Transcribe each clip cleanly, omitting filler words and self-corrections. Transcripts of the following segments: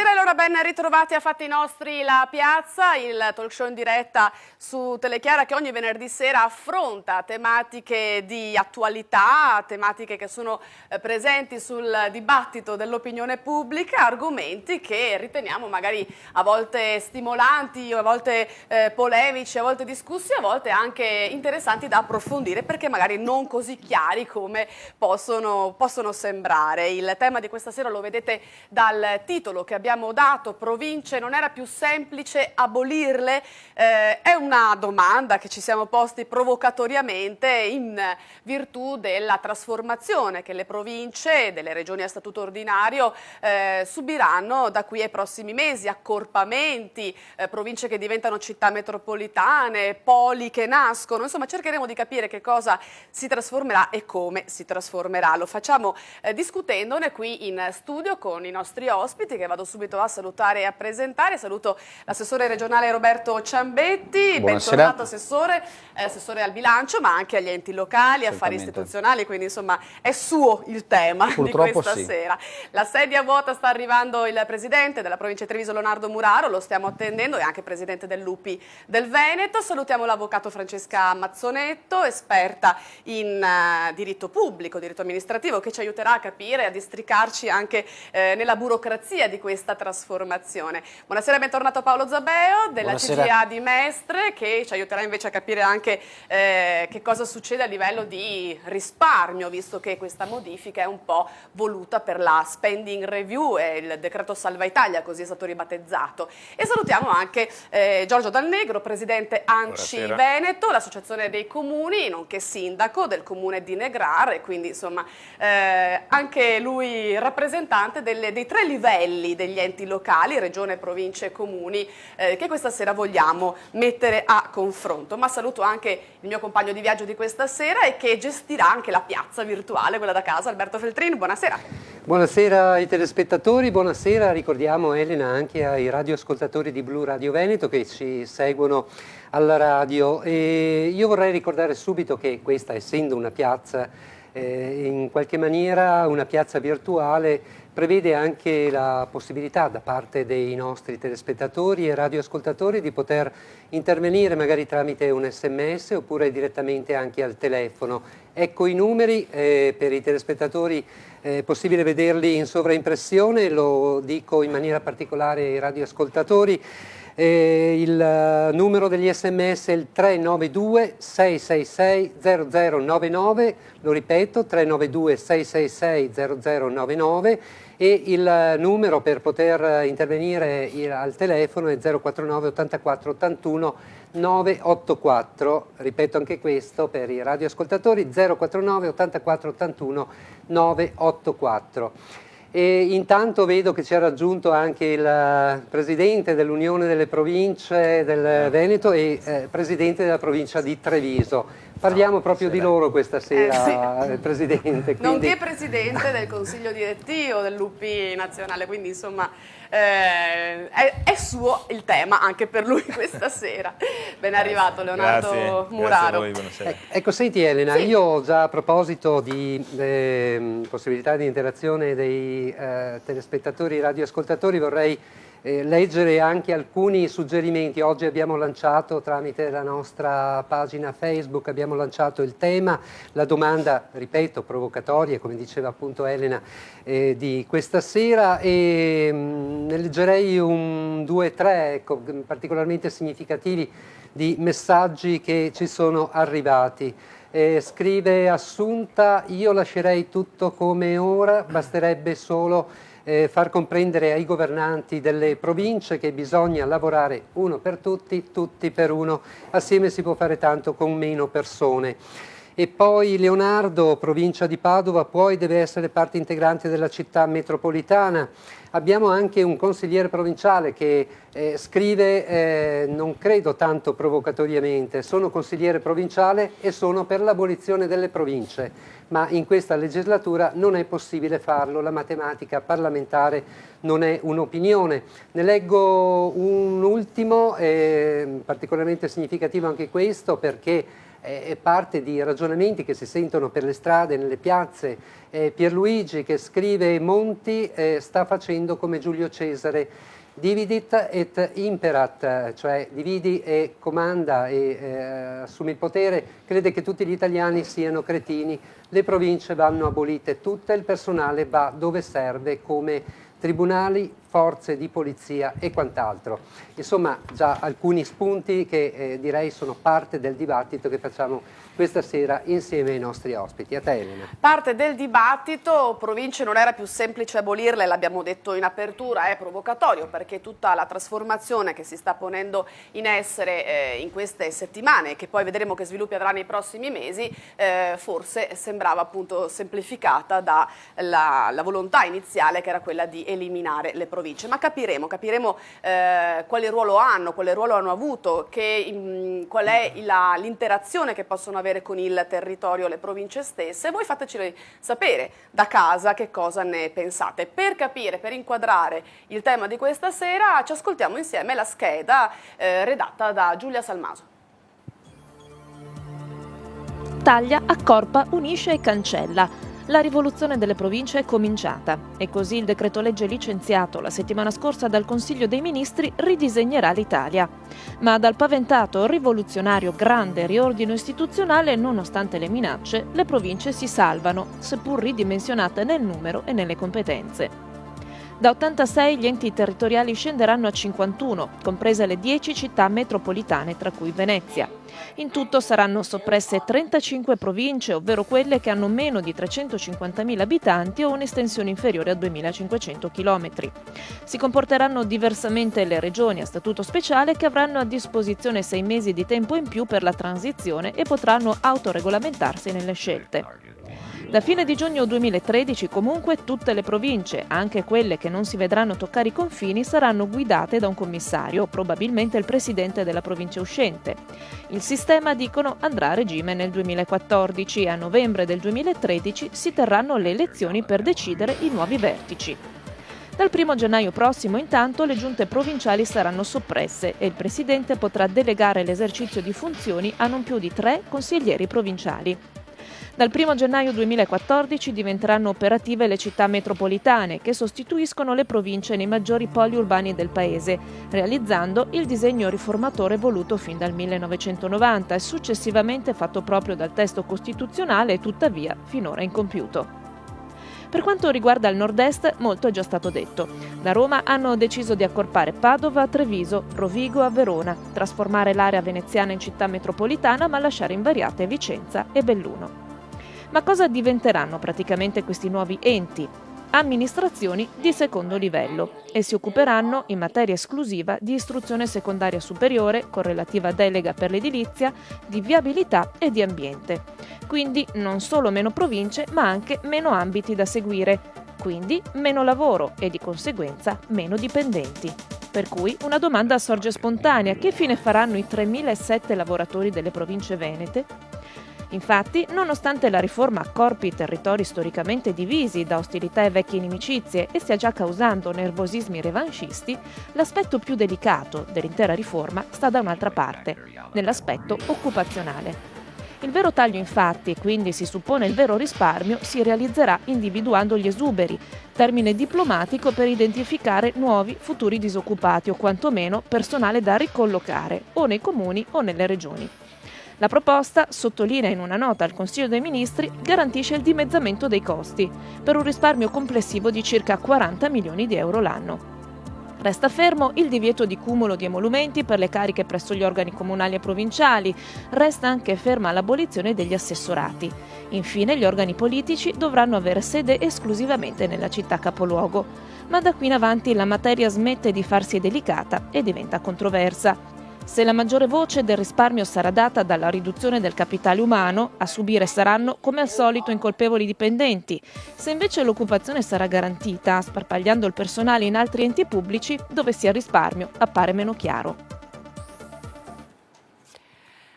Buonasera e allora ben ritrovati a Fatti Nostri la Piazza, il talk show in diretta su Telechiara che ogni venerdì sera affronta tematiche di attualità, tematiche che sono presenti sul dibattito dell'opinione pubblica, argomenti che riteniamo magari a volte stimolanti, a volte polemici, a volte discussi, a volte anche interessanti da approfondire perché magari non così chiari come possono sembrare. Il tema di questa sera lo vedete dal titolo che abbiamo dato, province, non era più semplice abolirle? È una domanda che ci siamo posti provocatoriamente in virtù della trasformazione che le province delle regioni a statuto ordinario subiranno da qui ai prossimi mesi, accorpamenti, province che diventano città metropolitane, poli che nascono, insomma cercheremo di capire che cosa si trasformerà e come si trasformerà. Lo facciamo discutendone qui in studio con i nostri ospiti che vado subito a salutare e a presentare. Saluto l'assessore regionale Roberto Ciambetti, bentornato assessore al bilancio ma anche agli enti locali, affari istituzionali, quindi insomma è suo il tema purtroppo di questa sera. La sedia vuota, sta arrivando il presidente della provincia di Treviso Leonardo Muraro, lo stiamo attendendo, e anche presidente dell'UPI del Veneto. Salutiamo l'avvocato Francesca Mazzonetto, esperta in diritto pubblico, diritto amministrativo, che ci aiuterà a capire, a districarci anche nella burocrazia di questa trasformazione. Buonasera, bentornato Paolo Zabeo della CGA di Mestre, che ci aiuterà invece a capire anche che cosa succede a livello di risparmio, visto che questa modifica è un po' voluta per la spending review e il decreto Salva Italia, così è stato ribattezzato. E salutiamo anche Giorgio Dal Negro, presidente ANCI Veneto, l'associazione dei comuni, nonché sindaco del comune di Negrar, e quindi insomma anche lui rappresentante dei tre livelli degli enti locali, regione, province e comuni, che questa sera vogliamo mettere a confronto. Ma saluto anche il mio compagno di viaggio di questa sera e che gestirà anche la piazza virtuale, quella da casa, Alberto Feltrin. Buonasera. Buonasera ai telespettatori, buonasera, ricordiamo Elena anche ai radioascoltatori di Blu Radio Veneto che ci seguono alla radio. E io vorrei ricordare subito che questa, essendo una piazza in qualche maniera una piazza virtuale, prevede anche la possibilità da parte dei nostri telespettatori e radioascoltatori di poter intervenire magari tramite un SMS oppure direttamente anche al telefono. Ecco i numeri per i telespettatori, è possibile vederli in sovraimpressione, lo dico in maniera particolare ai radioascoltatori. Il numero degli SMS è il 392 666 0099, lo ripeto 392 666 0099, e il numero per poter intervenire al telefono è 049 84 81 984, ripeto anche questo per i radioascoltatori, 049 84 81 984. E intanto vedo che ci ha raggiunto anche il presidente dell'Unione delle Province del Veneto e presidente della provincia di Treviso. Parliamo proprio di loro questa sera, sì. Presidente. Quindi... Nonché presidente del consiglio direttivo dell'UPI nazionale, quindi insomma è suo il tema anche per lui questa sera. Ben arrivato Leonardo Muraro. Grazie a voi, ecco, senti Elena, sì. Io già a proposito di possibilità di interazione dei telespettatori e radioascoltatori vorrei leggere anche alcuni suggerimenti. Oggi abbiamo lanciato tramite la nostra pagina Facebook, abbiamo lanciato il tema, la domanda, ripeto, provocatoria, come diceva appunto Elena, di questa sera, e ne leggerei un 2-3, ecco, particolarmente significativi di messaggi che ci sono arrivati. Scrive Assunta: io lascerei tutto come ora, basterebbe solo far comprendere ai governanti delle province che bisogna lavorare uno per tutti, tutti per uno, assieme si può fare tanto con meno persone. E poi Leonardo, provincia di Padova, poi deve essere parte integrante della città metropolitana. Abbiamo anche un consigliere provinciale che scrive, non credo tanto provocatoriamente, sono consigliere provinciale e sono per l'abolizione delle province, ma in questa legislatura non è possibile farlo, la matematica parlamentare non è un'opinione. Ne leggo un ultimo, particolarmente significativo anche questo, perché è parte di ragionamenti che si sentono per le strade, nelle piazze. Pierluigi, che scrive Monti, sta facendo come Giulio Cesare, dividit et imperat, cioè dividi e comanda e assumi il potere, crede che tutti gli italiani siano cretini, le province vanno abolite tutte, il personale va dove serve come tribunali, forze di polizia e quant'altro. Insomma, già alcuni spunti che direi sono parte del dibattito che facciamo questa sera insieme ai nostri ospiti. A te, Elena. Parte del dibattito, province non era più semplice abolirle, l'abbiamo detto in apertura, è provocatorio perché tutta la trasformazione che si sta ponendo in essere in queste settimane, che poi vedremo che sviluppi avrà nei prossimi mesi, forse sembrava appunto semplificata dalla volontà iniziale che era quella di eliminare le province. Ma capiremo quale ruolo hanno avuto, qual è l'interazione che possono avere con il territorio le province stesse. Voi fateci sapere da casa che cosa ne pensate. Per capire, per inquadrare il tema di questa sera, ci ascoltiamo insieme la scheda redatta da Giulia Salmaso. Taglia, accorpa, unisce e cancella. La rivoluzione delle province è cominciata e così il decreto legge licenziato la settimana scorsa dal Consiglio dei Ministri ridisegnerà l'Italia. Ma dal paventato rivoluzionario grande riordino istituzionale, nonostante le minacce, le province si salvano, seppur ridimensionate nel numero e nelle competenze. Da 86 gli enti territoriali scenderanno a 51, comprese le 10 città metropolitane, tra cui Venezia. In tutto saranno soppresse 35 province, ovvero quelle che hanno meno di 350.000 abitanti o un'estensione inferiore a 2.500 km. Si comporteranno diversamente le regioni a statuto speciale, che avranno a disposizione 6 mesi di tempo in più per la transizione e potranno autoregolamentarsi nelle scelte. Da fine di giugno 2013 comunque tutte le province, anche quelle che non si vedranno toccare i confini, saranno guidate da un commissario, probabilmente il presidente della provincia uscente. Il sistema, dicono, andrà a regime nel 2014 e a novembre del 2013 si terranno le elezioni per decidere i nuovi vertici. Dal 1 gennaio prossimo, intanto, le giunte provinciali saranno soppresse e il presidente potrà delegare l'esercizio di funzioni a non più di 3 consiglieri provinciali. Dal 1 gennaio 2014 diventeranno operative le città metropolitane, che sostituiscono le province nei maggiori poli urbani del paese, realizzando il disegno riformatore voluto fin dal 1990 e successivamente fatto proprio dal testo costituzionale e tuttavia finora incompiuto. Per quanto riguarda il nord-est, molto è già stato detto. Da Roma hanno deciso di accorpare Padova a Treviso, Rovigo a Verona, trasformare l'area veneziana in città metropolitana ma lasciare invariate Vicenza e Belluno. Ma cosa diventeranno praticamente questi nuovi enti? Amministrazioni di secondo livello e si occuperanno in materia esclusiva di istruzione secondaria superiore con relativa delega per l'edilizia, di viabilità e di ambiente. Quindi non solo meno province ma anche meno ambiti da seguire, quindi meno lavoro e di conseguenza meno dipendenti. Per cui una domanda sorge spontanea: che fine faranno i 3.007 lavoratori delle province venete? Infatti, nonostante la riforma accorpi i territori storicamente divisi da ostilità e vecchie inimicizie e stia già causando nervosismi revanscisti, l'aspetto più delicato dell'intera riforma sta da un'altra parte, nell'aspetto occupazionale. Il vero taglio, infatti, e quindi si suppone il vero risparmio, si realizzerà individuando gli esuberi, termine diplomatico per identificare nuovi futuri disoccupati o quantomeno personale da ricollocare o nei comuni o nelle regioni. La proposta, sottolinea in una nota al Consiglio dei Ministri, garantisce il dimezzamento dei costi, per un risparmio complessivo di circa 40 milioni di euro l'anno. Resta fermo il divieto di cumulo di emolumenti per le cariche presso gli organi comunali e provinciali, resta anche ferma l'abolizione degli assessorati. Infine gli organi politici dovranno avere sede esclusivamente nella città capoluogo. Ma da qui in avanti la materia smette di farsi delicata e diventa controversa. Se la maggiore voce del risparmio sarà data dalla riduzione del capitale umano, a subire saranno, come al solito, incolpevoli dipendenti. Se invece l'occupazione sarà garantita, sparpagliando il personale in altri enti pubblici, dove sia il risparmio appare meno chiaro.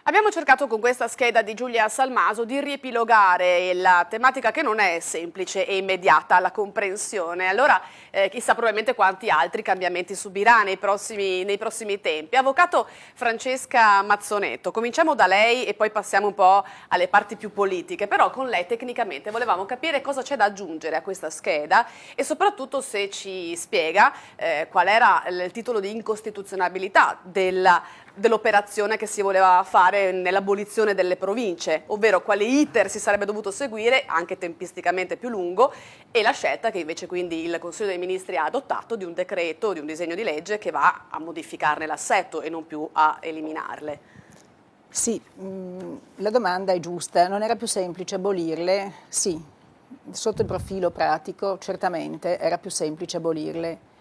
Abbiamo cercato con questa scheda di Giulia Salmaso di riepilogare la tematica che non è semplice e immediata alla comprensione. Allora chissà probabilmente quanti altri cambiamenti subirà nei prossimi tempi. Avvocato Francesca Mazzonetto, cominciamo da lei e poi passiamo un po' alle parti più politiche, però con lei tecnicamente volevamo capire cosa c'è da aggiungere a questa scheda e soprattutto se ci spiega qual era il titolo di incostituzionalità dell'operazione che si voleva fare nell'abolizione delle province, ovvero quale iter si sarebbe dovuto seguire, anche tempisticamente più lungo, e la scelta che invece quindi il Consiglio dei Ministri ha adottato di un decreto, di un disegno di legge che va a modificarne l'assetto e non più a eliminarle. Sì, la domanda è giusta. Non era più semplice abolirle? Sì, sotto il profilo pratico certamente era più semplice abolirle.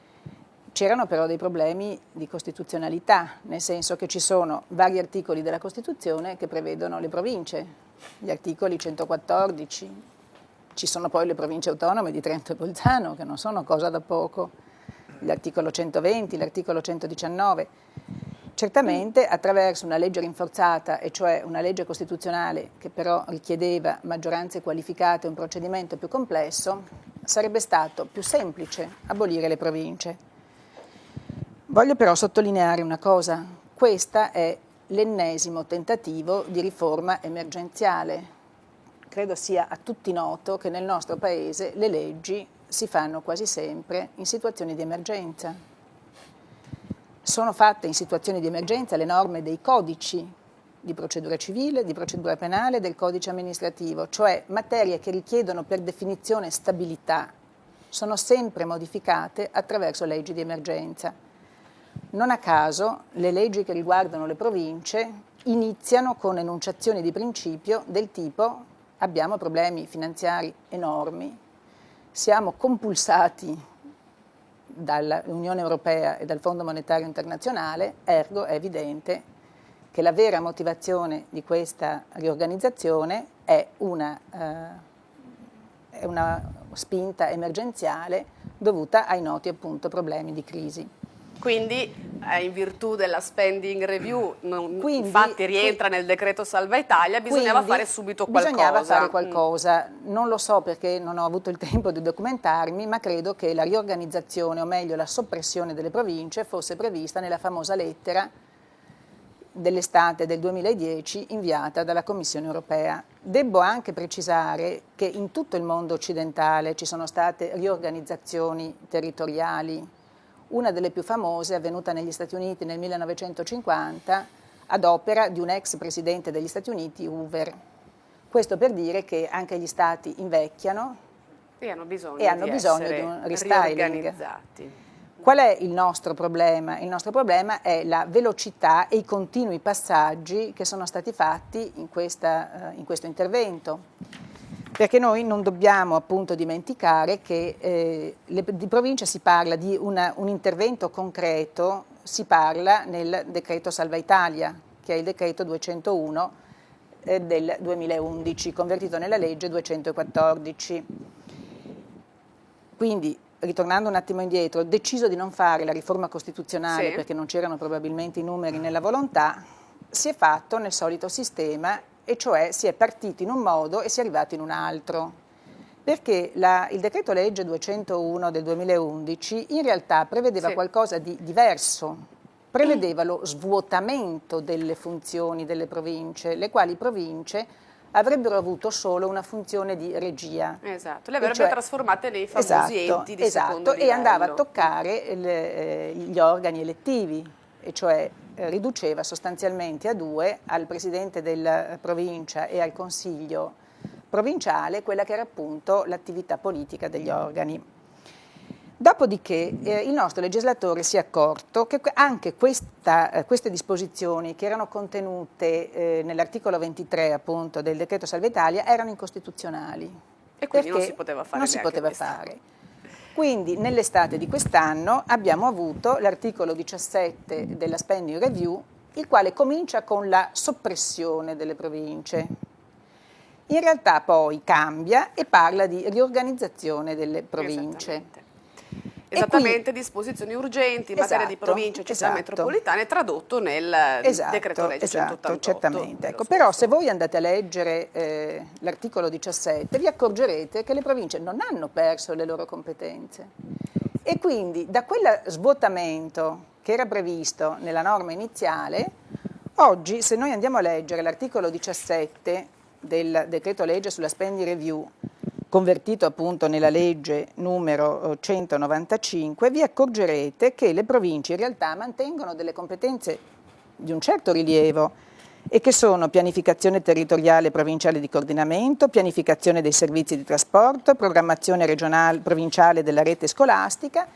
C'erano però dei problemi di costituzionalità, nel senso che ci sono vari articoli della Costituzione che prevedono le province, gli articoli 114, ci sono poi le province autonome di Trento e Bolzano, che non sono cosa da poco, l'articolo 120, l'articolo 119. Certamente attraverso una legge rinforzata, e cioè una legge costituzionale che però richiedeva maggioranze qualificate e un procedimento più complesso, sarebbe stato più semplice abolire le province. Voglio però sottolineare una cosa, questa è l'ennesimo tentativo di riforma emergenziale. Credo sia a tutti noto che nel nostro Paese le leggi si fanno quasi sempre in situazioni di emergenza. Sono fatte in situazioni di emergenza le norme dei codici di procedura civile, di procedura penale e del codice amministrativo, cioè materie che richiedono per definizione stabilità, sono sempre modificate attraverso leggi di emergenza. Non a caso le leggi che riguardano le province iniziano con enunciazioni di principio del tipo: abbiamo problemi finanziari enormi, siamo compulsati dall'Unione Europea e dal Fondo Monetario Internazionale, ergo è evidente che la vera motivazione di questa riorganizzazione è una spinta emergenziale dovuta ai noti appunto problemi di crisi. Quindi in virtù della spending review, infatti rientra nel decreto Salva Italia, bisognava fare subito qualcosa. Bisognava fare qualcosa, non lo so perché non ho avuto il tempo di documentarmi, ma credo che la riorganizzazione, o meglio la soppressione delle province, fosse prevista nella famosa lettera dell'estate del 2010 inviata dalla Commissione Europea. Debbo anche precisare che in tutto il mondo occidentale ci sono state riorganizzazioni territoriali. Una delle più famose è avvenuta negli Stati Uniti nel 1950 ad opera di un ex presidente degli Stati Uniti, Hoover. Questo per dire che anche gli stati invecchiano e hanno bisogno di un restyling. Qual è il nostro problema? Il nostro problema è la velocità e i continui passaggi che sono stati fatti in questo intervento. Perché noi non dobbiamo appunto dimenticare che di provincia si parla di un intervento concreto, si parla nel decreto Salva Italia, che è il decreto 201 del 2011, convertito nella legge 214. Quindi, ritornando un attimo indietro, deciso di non fare la riforma costituzionale perché non c'erano probabilmente i numeri nella volontà, si è fatto nel solito sistema, e cioè si è partito in un modo e si è arrivato in un altro, perché il decreto legge 201 del 2011 in realtà prevedeva qualcosa di diverso, prevedeva lo svuotamento delle funzioni delle province, le quali province avrebbero avuto solo una funzione di regia. Esatto, le avrebbe trasformate nei famosi enti di secondo livello. E andava a toccare gli organi elettivi, e cioè riduceva sostanzialmente a due, al presidente della provincia e al consiglio provinciale, quella che era appunto l'attività politica degli organi. Dopodiché il nostro legislatore si è accorto che anche queste disposizioni che erano contenute nell'articolo 23 appunto del decreto Salva Italia erano incostituzionali. E quindi non si poteva fare. Non si poteva fare. Quindi nell'estate di quest'anno abbiamo avuto l'articolo 17 della spending review, il quale comincia con la soppressione delle province. In realtà poi cambia e parla di riorganizzazione delle province. esattamente disposizioni urgenti in materia di province e città metropolitane, tradotto nel decreto legge 188. Certamente. Ecco, però se voi andate a leggere l'articolo 17 vi accorgerete che le province non hanno perso le loro competenze e quindi da quel svuotamento che era previsto nella norma iniziale, oggi se noi andiamo a leggere l'articolo 17 del decreto legge sulla spending review, convertito appunto nella legge numero 195, vi accorgerete che le province in realtà mantengono delle competenze di un certo rilievo e che sono pianificazione territoriale provinciale di coordinamento, pianificazione dei servizi di trasporto, programmazione regionale provinciale della rete scolastica,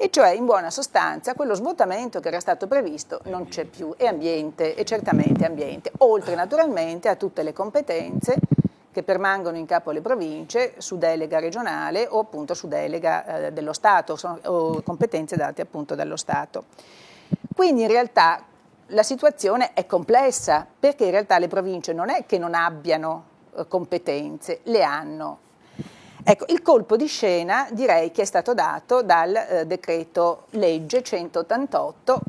e cioè in buona sostanza quello svuotamento che era stato previsto non c'è più, e ambiente, e certamente ambiente, oltre naturalmente a tutte le competenze che permangono in capo alle province su delega regionale o appunto su delega dello Stato, o competenze date appunto dallo Stato. Quindi in realtà la situazione è complessa, perché in realtà le province non è che non abbiano competenze, le hanno. Ecco, il colpo di scena direi che è stato dato dal decreto legge 188,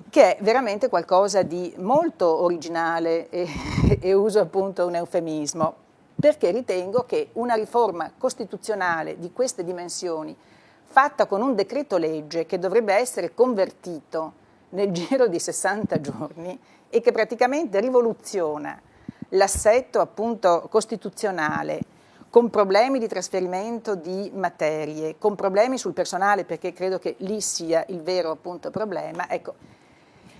che è veramente qualcosa di molto originale e uso appunto un eufemismo, perché ritengo che una riforma costituzionale di queste dimensioni, fatta con un decreto legge che dovrebbe essere convertito nel giro di 60 giorni e che praticamente rivoluziona l'assetto appunto costituzionale, con problemi di trasferimento di materie, con problemi sul personale, perché credo che lì sia il vero appunto problema. Ecco,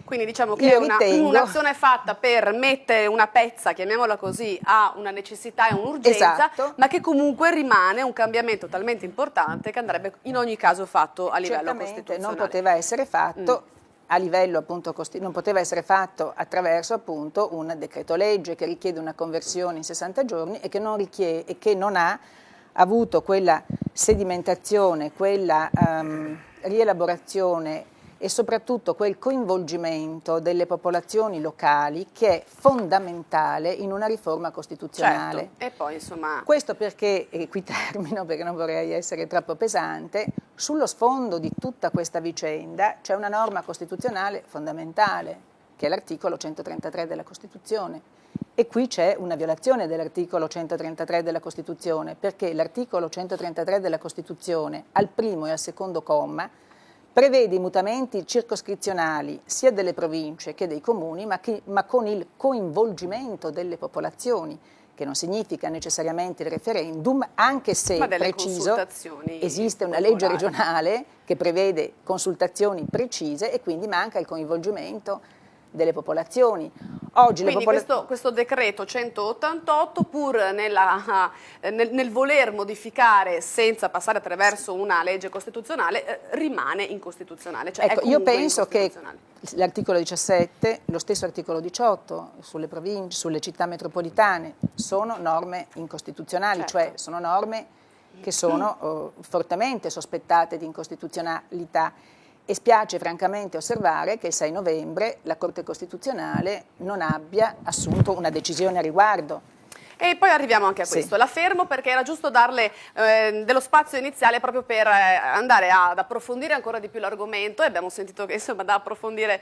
quindi diciamo che è un'azione fatta per mettere una pezza, chiamiamola così, a una necessità e un'urgenza, ma che comunque rimane un cambiamento talmente importante che andrebbe in ogni caso fatto a livello costituzionale. Non poteva essere fatto a livello appunto non poteva essere fatto attraverso appunto un decreto legge che richiede una conversione in 60 giorni e che non ha avuto quella sedimentazione, quella rielaborazione e soprattutto quel coinvolgimento delle popolazioni locali che è fondamentale in una riforma costituzionale. Certo. E poi insomma... Questo perché, e qui termino perché non vorrei essere troppo pesante, sullo sfondo di tutta questa vicenda c'è una norma costituzionale fondamentale, che è l'articolo 133 della Costituzione. E qui c'è una violazione dell'articolo 133 della Costituzione, perché l'articolo 133 della Costituzione, al primo e al secondo comma, prevede i mutamenti circoscrizionali sia delle province che dei comuni, ma con il coinvolgimento delle popolazioni, che non significa necessariamente il referendum, anche se preciso esiste una legge regionale che prevede consultazioni precise e quindi manca il coinvolgimento delle popolazioni. Oggi quindi questo decreto 188, pur nel voler modificare senza passare attraverso una legge costituzionale, rimane incostituzionale. Cioè ecco, io penso che l'articolo 17, lo stesso articolo 18 sulle province, sulle città metropolitane, sono norme incostituzionali, cioè sono norme che sono fortemente sospettate di incostituzionalità. E spiace francamente osservare che il 6 novembre la Corte Costituzionale non abbia assunto una decisione a riguardo. E poi arriviamo anche a questo, la fermo perché era giusto darle dello spazio iniziale proprio per andare ad approfondire ancora di più l'argomento, e abbiamo sentito che insomma da approfondire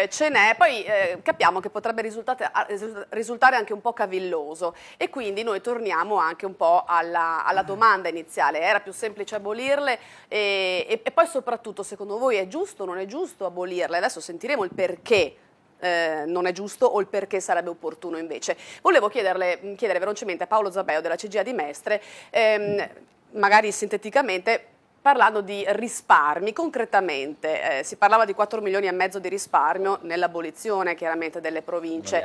ce n'è, poi capiamo che potrebbe risultare anche un po' cavilloso, e quindi noi torniamo anche un po' alla domanda iniziale: era più semplice abolirle e poi soprattutto secondo voi è giusto o non è giusto abolirle? Adesso sentiremo il perché non è giusto o il perché sarebbe opportuno invece. Volevo chiedere velocemente a Paolo Zabeo della CGIA di Mestre, magari sinteticamente, parlando di risparmi, concretamente si parlava di 4 milioni e mezzo di risparmio nell'abolizione chiaramente delle province.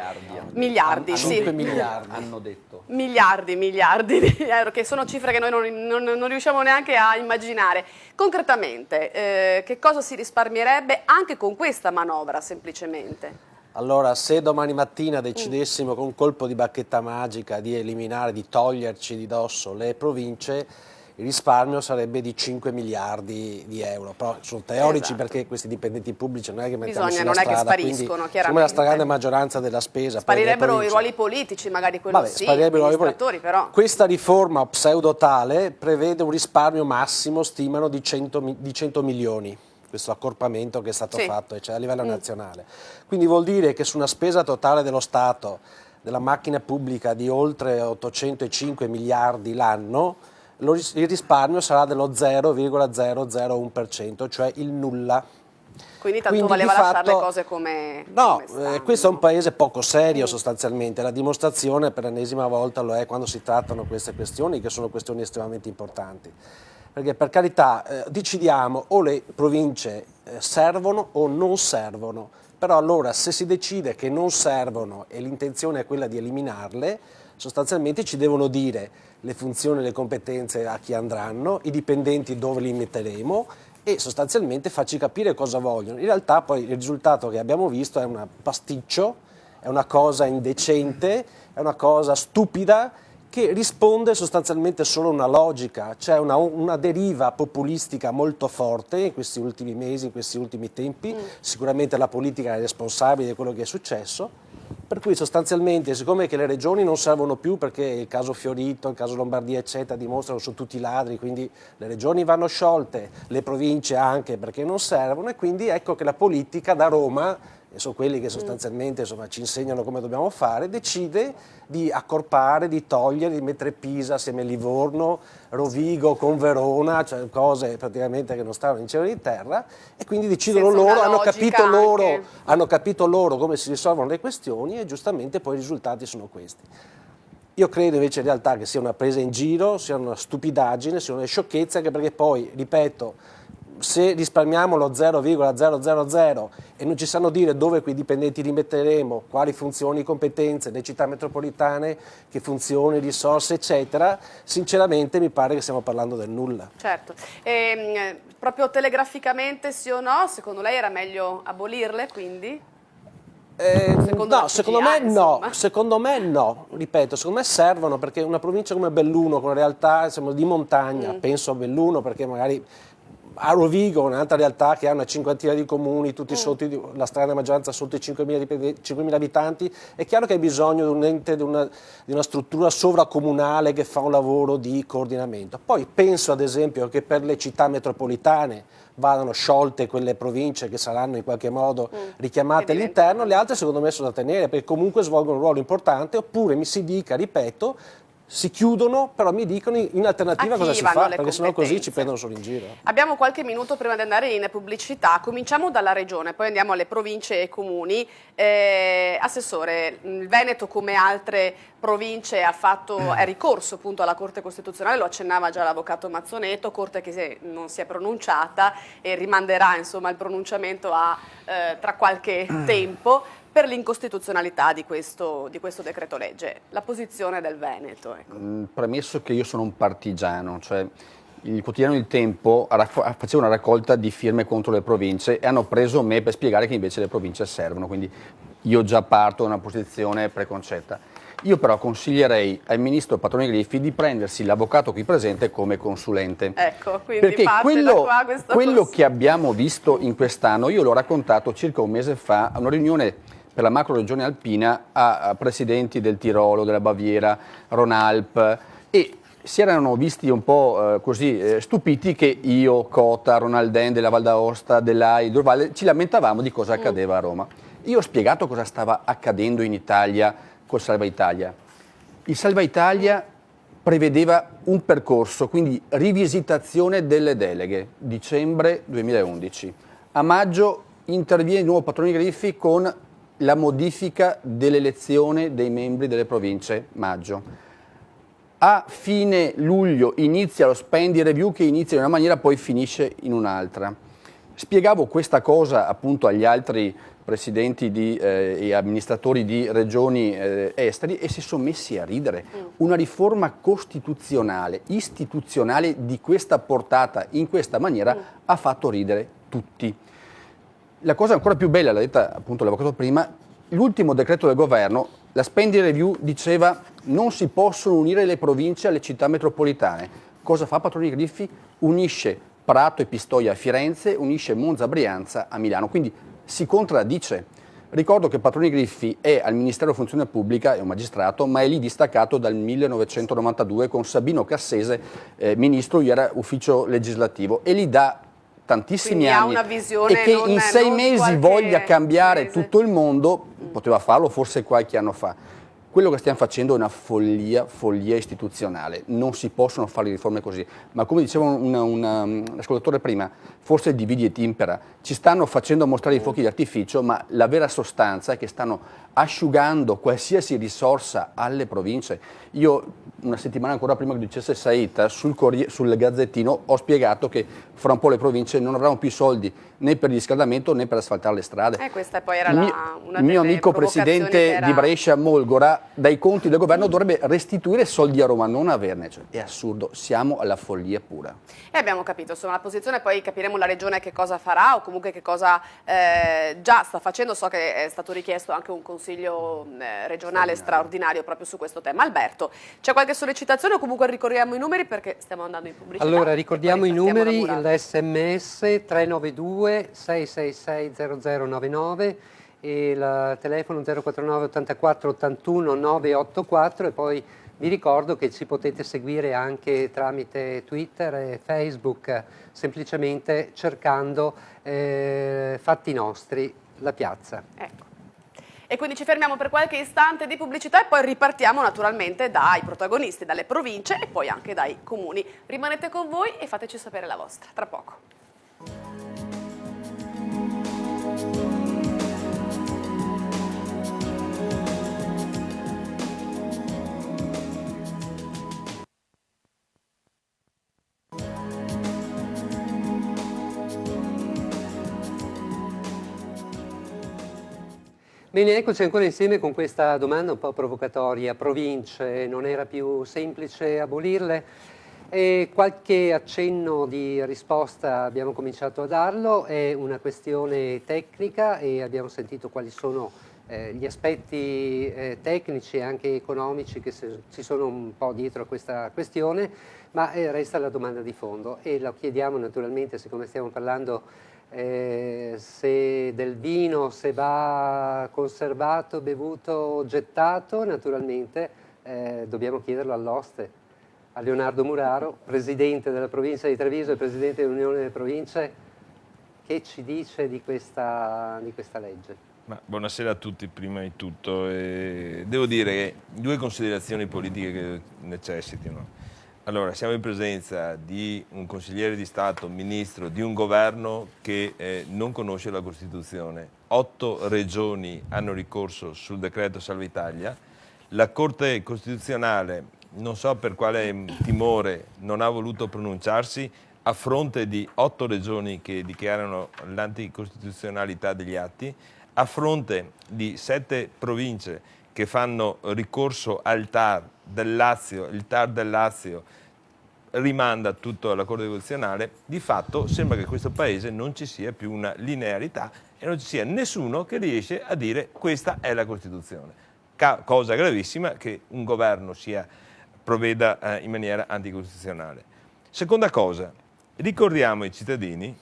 Miliardi, sì. 5 miliardi hanno detto. Miliardi di euro, che sono cifre che noi non riusciamo neanche a immaginare. Concretamente, che cosa si risparmierebbe anche con questa manovra semplicemente? Allora, se domani mattina decidessimo con un colpo di bacchetta magica di eliminare, di toglierci di dosso le province, il risparmio sarebbe di 5 miliardi di euro, però sono teorici, Esatto. perché questi dipendenti pubblici non è che mettiamo sulla non è che strada, spariscono, quindi, chiaramente. siccome la stragrande maggioranza della spesa poi delle Sparirebbero i province- ruoli politici, magari quello Vabbè, sì, sparirebbero i ruoli amministratori però. Questa riforma pseudotale prevede un risparmio massimo, stimano, di 100 milioni, questo accorpamento che è stato Sì. fatto, cioè a livello nazionale. Quindi vuol dire che su una spesa totale dello Stato, della macchina pubblica, di oltre 805 miliardi l'anno, il risparmio sarà dello 0,001%, cioè il nulla. Quindi tanto Quindi, valeva di lasciare le fatto, cose come no, stanno. questo è un paese poco serio sostanzialmente, la dimostrazione per l'ennesima volta lo è quando si trattano queste questioni, che sono questioni estremamente importanti. Perché per carità decidiamo o le province servono o non servono, però allora se si decide che non servono e l'intenzione è quella di eliminarle, sostanzialmente ci devono dire le funzioni e le competenze a chi andranno, i dipendenti dove li metteremo e sostanzialmente farci capire cosa vogliono. In realtà poi il risultato che abbiamo visto è un pasticcio, è una cosa indecente, è una cosa stupida che risponde sostanzialmente solo a una logica, cioè una deriva populistica molto forte in questi ultimi mesi, in questi ultimi tempi. Sicuramente la politica è responsabile di quello che è successo, per cui sostanzialmente, siccome che le regioni non servono più, perché il caso Fiorito, il caso Lombardia eccetera dimostrano che sono tutti ladri, quindi le regioni vanno sciolte, le province anche perché non servono, e quindi ecco che la politica da Roma, e sono quelli che sostanzialmente insomma, ci insegnano come dobbiamo fare, decide di accorpare, di togliere, di mettere Pisa assieme a Livorno, Rovigo con Verona, cioè cose praticamente che non stavano in cielo e in terra, e quindi decidono Senza loro, una logica hanno capito loro come si risolvono le questioni e giustamente poi i risultati sono questi. Io credo invece in realtà che sia una presa in giro, sia una stupidaggine, sia una sciocchezza, anche perché poi, ripeto, se risparmiamo lo 0,000 e non ci sanno dire dove quei dipendenti li metteremo, quali funzioni, competenze, le città metropolitane, che funzioni, risorse, eccetera, sinceramente mi pare che stiamo parlando del nulla. Certo. Proprio telegraficamente sì o no, secondo lei era meglio abolirle quindi? No, secondo me no, insomma. secondo me no, ripeto, secondo me servono, perché una provincia come Belluno, con una realtà insomma, di montagna, penso a Belluno perché magari a Rovigo, un'altra realtà che ha una cinquantina di comuni, tutti sotto, la stragrande maggioranza sotto i 5.000 abitanti, è chiaro che hai bisogno di un ente, di una struttura sovracomunale che fa un lavoro di coordinamento. Poi penso ad esempio che per le città metropolitane vadano sciolte quelle province che saranno in qualche modo richiamate all'interno, le altre secondo me sono da tenere perché comunque svolgono un ruolo importante, oppure mi si dica, ripeto, si chiudono, però mi dicono in alternativa cosa si fa, perché sennò così ci prendono solo in giro. Abbiamo qualche minuto prima di andare in pubblicità, cominciamo dalla regione, poi andiamo alle province e comuni. Assessore, il Veneto come altre province è ricorso appunto alla Corte Costituzionale, lo accennava già l'avvocato Mazzoneto, Corte che non si è pronunciata e rimanderà insomma il pronunciamento tra qualche tempo, per l'incostituzionalità di questo decreto legge. La posizione del Veneto. Ecco. Premesso che io sono un partigiano, cioè il quotidiano Il Tempo faceva una raccolta di firme contro le province e hanno preso me per spiegare che invece le province servono, quindi io già parto da una posizione preconcetta. Io però consiglierei al ministro Patroni Griffi di prendersi l'avvocato qui presente come consulente. Ecco, quindi perché quello che abbiamo visto in quest'anno, io l'ho raccontato circa un mese fa a una riunione per la macro regione alpina a presidenti del Tirolo, della Baviera, Ronalp, e si erano visti un po' così stupiti che io, Cota, Ronalden della Val d'Aosta, dell'AI, Dorvalle, ci lamentavamo di cosa accadeva a Roma. Io ho spiegato cosa stava accadendo in Italia col Salva Italia. Il Salva Italia prevedeva un percorso, quindi rivisitazione delle deleghe, dicembre 2011. A maggio interviene il nuovo Patroni Griffi con la modifica dell'elezione dei membri delle province, maggio. A fine luglio inizia lo spending review che inizia in una maniera poi finisce in un'altra. Spiegavo questa cosa appunto agli altri presidenti e amministratori di regioni esteri e si sono messi a ridere. Una riforma costituzionale, istituzionale di questa portata, in questa maniera, ha fatto ridere tutti. La cosa ancora più bella, l'ha detta appunto l'avvocato prima, l'ultimo decreto del governo, la spending review diceva non si possono unire le province alle città metropolitane. Cosa fa Patroni Griffi? Unisce Prato e Pistoia a Firenze, unisce Monza Brianza a Milano, quindi si contraddice. Ricordo che Patroni Griffi è al Ministero Funzione Pubblica, è un magistrato, ma è lì distaccato dal 1992 con Sabino Cassese, ministro, io era ufficio legislativo, e lì da tantissimi Quindi anni. ha una visione E che in 6 mesi voglia cambiare mese. tutto il mondo, poteva farlo forse qualche anno fa. Quello che stiamo facendo è una follia istituzionale, non si possono fare le riforme così, ma come diceva un ascoltatore prima, forse dividi et impera, ci stanno facendo mostrare i fuochi di artificio, ma la vera sostanza è che stanno asciugando qualsiasi risorsa alle province. Io una settimana ancora prima che dicesse Said sul Gazzettino ho spiegato che fra un po' le province non avranno più soldi né per il riscaldamento né per asfaltare le strade. Questa poi era una il mio delle amico provocazioni presidente di Brescia, Molgora, dai conti del governo dovrebbe restituire soldi a Roma, non averne. Cioè, è assurdo, siamo alla follia pura. E abbiamo capito insomma la posizione, poi capiremo la Regione che cosa farà o comunque che cosa già sta facendo. So che è stato richiesto anche un consiglio regionale straordinario proprio su questo tema. Alberto, c'è qualche sollecitazione o comunque ricorriamo i numeri perché stiamo andando in pubblicità? Allora, ricordiamo i numeri, l'SMS 392 666 0099 e il telefono 049 84 81 984 e poi vi ricordo che ci potete seguire anche tramite Twitter e Facebook semplicemente cercando Fatti Nostri, la piazza. Ecco. E quindi ci fermiamo per qualche istante di pubblicità e poi ripartiamo naturalmente dai protagonisti, dalle province e poi anche dai comuni. Rimanete con voi e fateci sapere la vostra, tra poco. Bene, eccoci ancora insieme con questa domanda un po' provocatoria. Province, non era più semplice abolirle? E qualche accenno di risposta abbiamo cominciato a darlo, è una questione tecnica e abbiamo sentito quali sono gli aspetti tecnici e anche economici che ci sono un po' dietro a questa questione, ma resta la domanda di fondo e lo chiediamo naturalmente, siccome stiamo parlando se del vino, se va conservato, bevuto, gettato, naturalmente dobbiamo chiederlo all'oste, a Leonardo Muraro, presidente della provincia di Treviso e presidente dell'Unione delle Province, che ci dice di questa legge? Buonasera a tutti prima di tutto. Devo dire che due considerazioni politiche che necessitano. Allora, siamo in presenza di un consigliere di Stato, ministro, di un governo che non conosce la Costituzione. 8 regioni hanno ricorso sul decreto Salva Italia. La Corte Costituzionale, non so per quale timore, non ha voluto pronunciarsi a fronte di 8 regioni che dichiarano l'anticostituzionalità degli atti, a fronte di 7 province che fanno ricorso al TAR del Lazio, il TAR del Lazio rimanda tutto alla Corte Costituzionale. Di fatto sembra che in questo Paese non ci sia più una linearità e non ci sia nessuno che riesce a dire questa è la Costituzione. Cosa gravissima che un governo provveda in maniera anticostituzionale. Seconda cosa, ricordiamo ai cittadini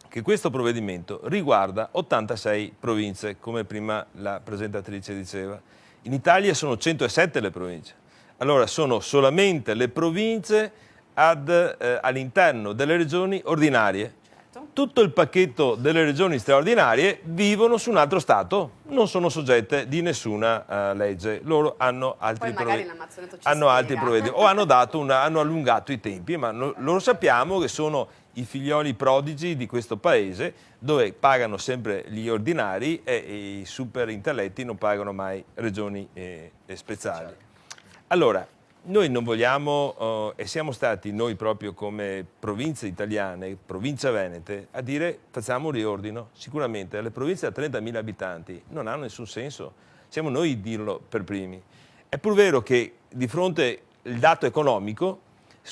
che questo provvedimento riguarda 86 province, come prima la presentatrice diceva. In Italia sono 107 le province. Allora sono solamente le province all'interno delle regioni ordinarie. Tutto il pacchetto delle regioni straordinarie vivono su un altro Stato, non sono soggette di nessuna legge. Loro hanno altri provvedimenti o hanno allungato i tempi, ma loro sappiamo che sono i figlioli prodigi di questo Paese, dove pagano sempre gli ordinari e i super intelletti non pagano mai regioni speciali. Allora, noi non vogliamo, e siamo stati noi proprio come province italiane, province venete, a dire facciamo un riordino. Sicuramente le province da 30.000 abitanti non hanno nessun senso, siamo noi a dirlo per primi. È pur vero che di fronte al dato economico,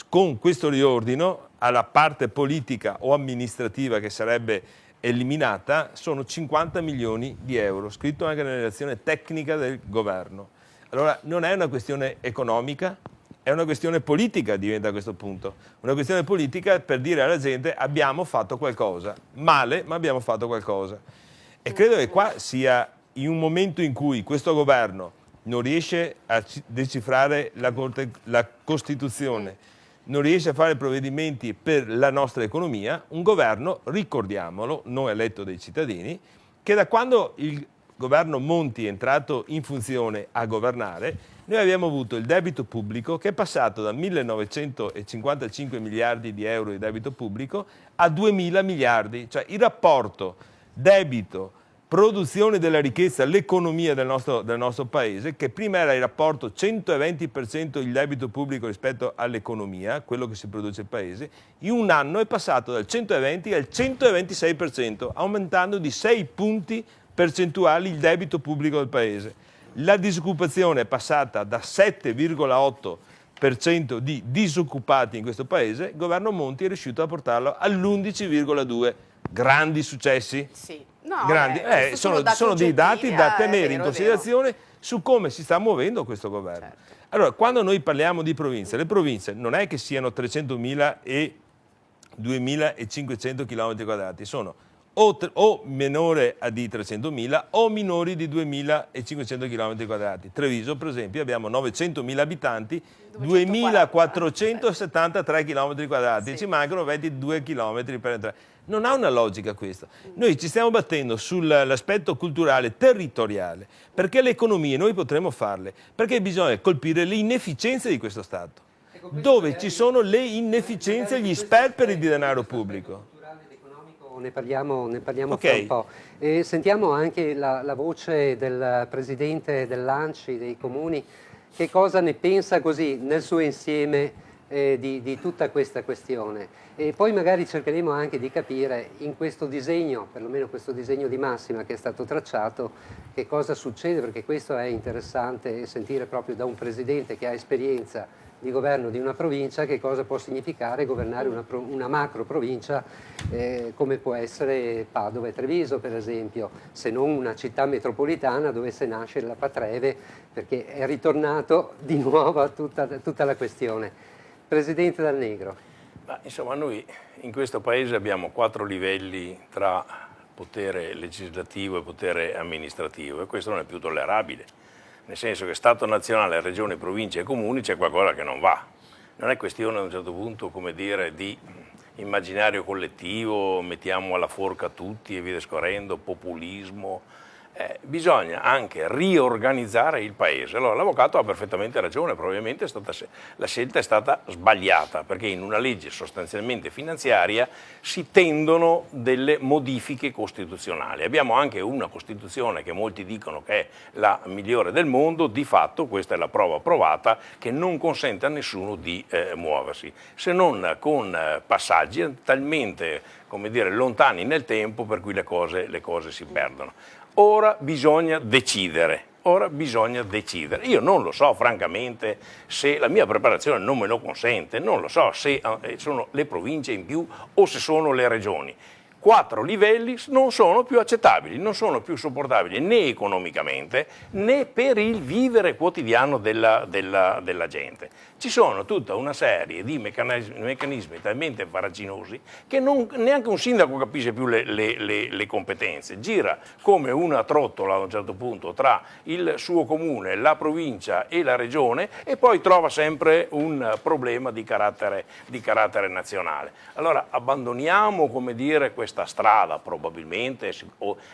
con questo riordino, alla parte politica o amministrativa che sarebbe eliminata, sono 50 milioni di euro, scritto anche nella relazione tecnica del governo. Allora non è una questione economica, è una questione politica, diventa a questo punto. Una questione politica per dire alla gente abbiamo fatto qualcosa, male, ma abbiamo fatto qualcosa. E credo che qua sia in un momento in cui questo governo non riesce a decifrare la Costituzione, non riesce a fare provvedimenti per la nostra economia, un governo, ricordiamolo, non eletto dai cittadini, che da quando il governo Monti è entrato in funzione a governare, noi abbiamo avuto il debito pubblico che è passato da 1.955 miliardi di euro di debito pubblico a 2.000 miliardi, cioè il rapporto debito, produzione della ricchezza, l'economia del nostro paese, che prima era il rapporto 120% il debito pubblico rispetto all'economia, quello che si produce il paese, in un anno è passato dal 120 al 126%, aumentando di 6 punti percentuali il debito pubblico del paese. La disoccupazione è passata da 7,8% di disoccupati in questo paese, il governo Monti è riuscito a portarlo all'11,2%. Grandi successi? Sì. No, grandi. Sono dei dati da tenere in considerazione su come si sta muovendo questo governo. Certo. Allora, quando noi parliamo di province, le province non è che siano 300.000 e 2.500 km quadrati, sono o minore di 300.000 o minori di 2.500 km quadrati. Treviso, per esempio, abbiamo 900.000 abitanti, 2.473 km quadrati, sì. Ci mancano 22 km per entrare. Non ha una logica questo. Noi ci stiamo battendo sull'aspetto culturale, territoriale, perché le economie noi potremo farle, perché bisogna colpire le inefficienze di questo Stato, dove ci sono le inefficienze e gli sperperi di denaro pubblico. Ne parliamo fra un po'. E sentiamo anche la voce del presidente dell'ANCI, dei comuni, che cosa ne pensa così nel suo insieme di tutta questa questione. E poi magari cercheremo anche di capire in questo disegno, perlomeno questo disegno di massima che è stato tracciato, che cosa succede, perché questo è interessante sentire proprio da un presidente che ha esperienza di governo di una provincia, che cosa può significare governare una macro provincia come può essere Padova e Treviso, per esempio, se non una città metropolitana dove se nasce la Patreve, perché è ritornato di nuovo a tutta la questione. Presidente Dal Negro. Insomma, noi in questo Paese abbiamo 4 livelli tra potere legislativo e potere amministrativo, e questo non è più tollerabile. Nel senso che Stato nazionale, regione, province e comuni c'è qualcosa che non va. Non è questione a un certo punto, come dire, di immaginario collettivo, mettiamo alla forca tutti e via discorrendo, populismo. Bisogna anche riorganizzare il Paese. Allora l'avvocato ha perfettamente ragione, probabilmente la scelta è stata sbagliata, perché in una legge sostanzialmente finanziaria si tendono delle modifiche costituzionali. Abbiamo anche una Costituzione che molti dicono che è la migliore del mondo, di fatto questa è la prova provata, che non consente a nessuno di muoversi, se non con passaggi talmente, come dire, lontani nel tempo per cui le cose si perdono. Ora bisogna decidere. Io non lo so, francamente, se la mia preparazione non me lo consente, non lo so se sono le province in più o se sono le regioni. 4 livelli non sono più accettabili, non sono più sopportabili né economicamente né per il vivere quotidiano della gente. Ci sono tutta una serie di meccanismi talmente farraginosi che neanche un sindaco capisce più le competenze. Gira come una trottola a un certo punto tra il suo comune, la provincia e la regione, e poi trova sempre un problema di carattere nazionale. Allora abbandoniamo, come dire, questa strada, probabilmente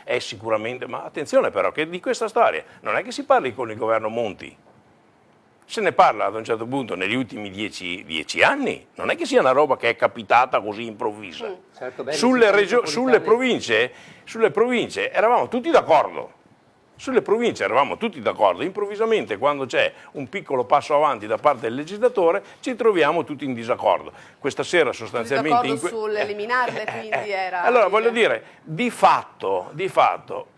è sicuramente, ma attenzione però che di questa storia non è che si parli con il governo Monti. Se ne parla ad un certo punto negli ultimi 10 anni, non è che sia una roba che è capitata così improvvisa. Certo, sulle province eravamo tutti d'accordo. Improvvisamente quando c'è un piccolo passo avanti da parte del legislatore ci troviamo tutti in disaccordo. Questa sera sostanzialmente... sull'eliminarle quindi era... Allora voglio dire, di fatto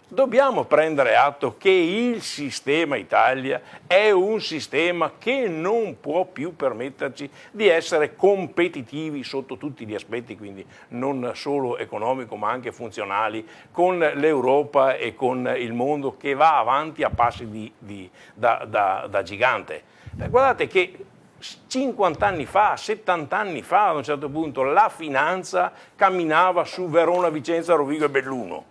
dobbiamo prendere atto che il sistema Italia è un sistema che non può più permetterci di essere competitivi sotto tutti gli aspetti, quindi non solo economico ma anche funzionali, con l'Europa e con il mondo che va avanti a passi da gigante. Guardate che 50 anni fa, 70 anni fa, ad un certo punto, la finanza camminava su Verona, Vicenza, Rovigo e Belluno.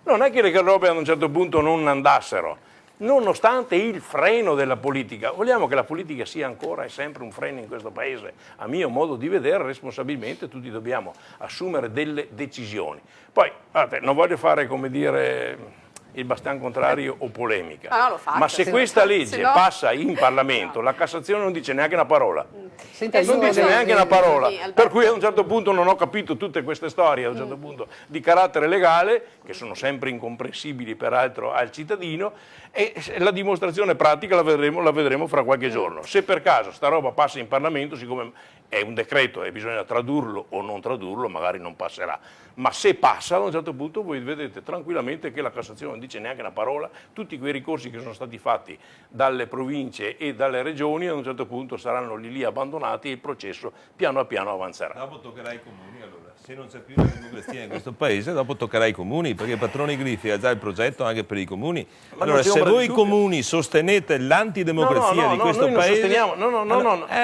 Non è che le robe ad un certo punto non andassero, nonostante il freno della politica. Vogliamo che la politica sia ancora e sempre un freno in questo Paese? A mio modo di vedere, responsabilmente tutti dobbiamo assumere delle decisioni. Poi, guardate, non voglio fare, come dire, il bastian contrario o polemica, ma se questa legge passa in Parlamento, la Cassazione non dice neanche una parola. Senta, Non dice neanche una parola, per cui a un certo punto non ho capito tutte queste storie a un certo punto di carattere legale, che sono sempre incomprensibili peraltro al cittadino, e la dimostrazione pratica la vedremo fra qualche giorno. Se per caso sta roba passa in Parlamento, siccome è un decreto e bisogna tradurlo o non tradurlo, magari non passerà. Ma se passa, a un certo punto voi vedete tranquillamente che la Cassazione non dice neanche una parola, tutti quei ricorsi che sono stati fatti dalle province e dalle regioni a un certo punto saranno lì abbandonati e il processo piano piano avanzerà. Dopo toccherà ai comuni allora. Se non c'è più la democrazia in questo paese, dopo toccherà ai comuni, perché Patroni Griffi ha già il progetto anche per i comuni. Allora, se voi comuni sostenete l'antidemocrazia di questo paese...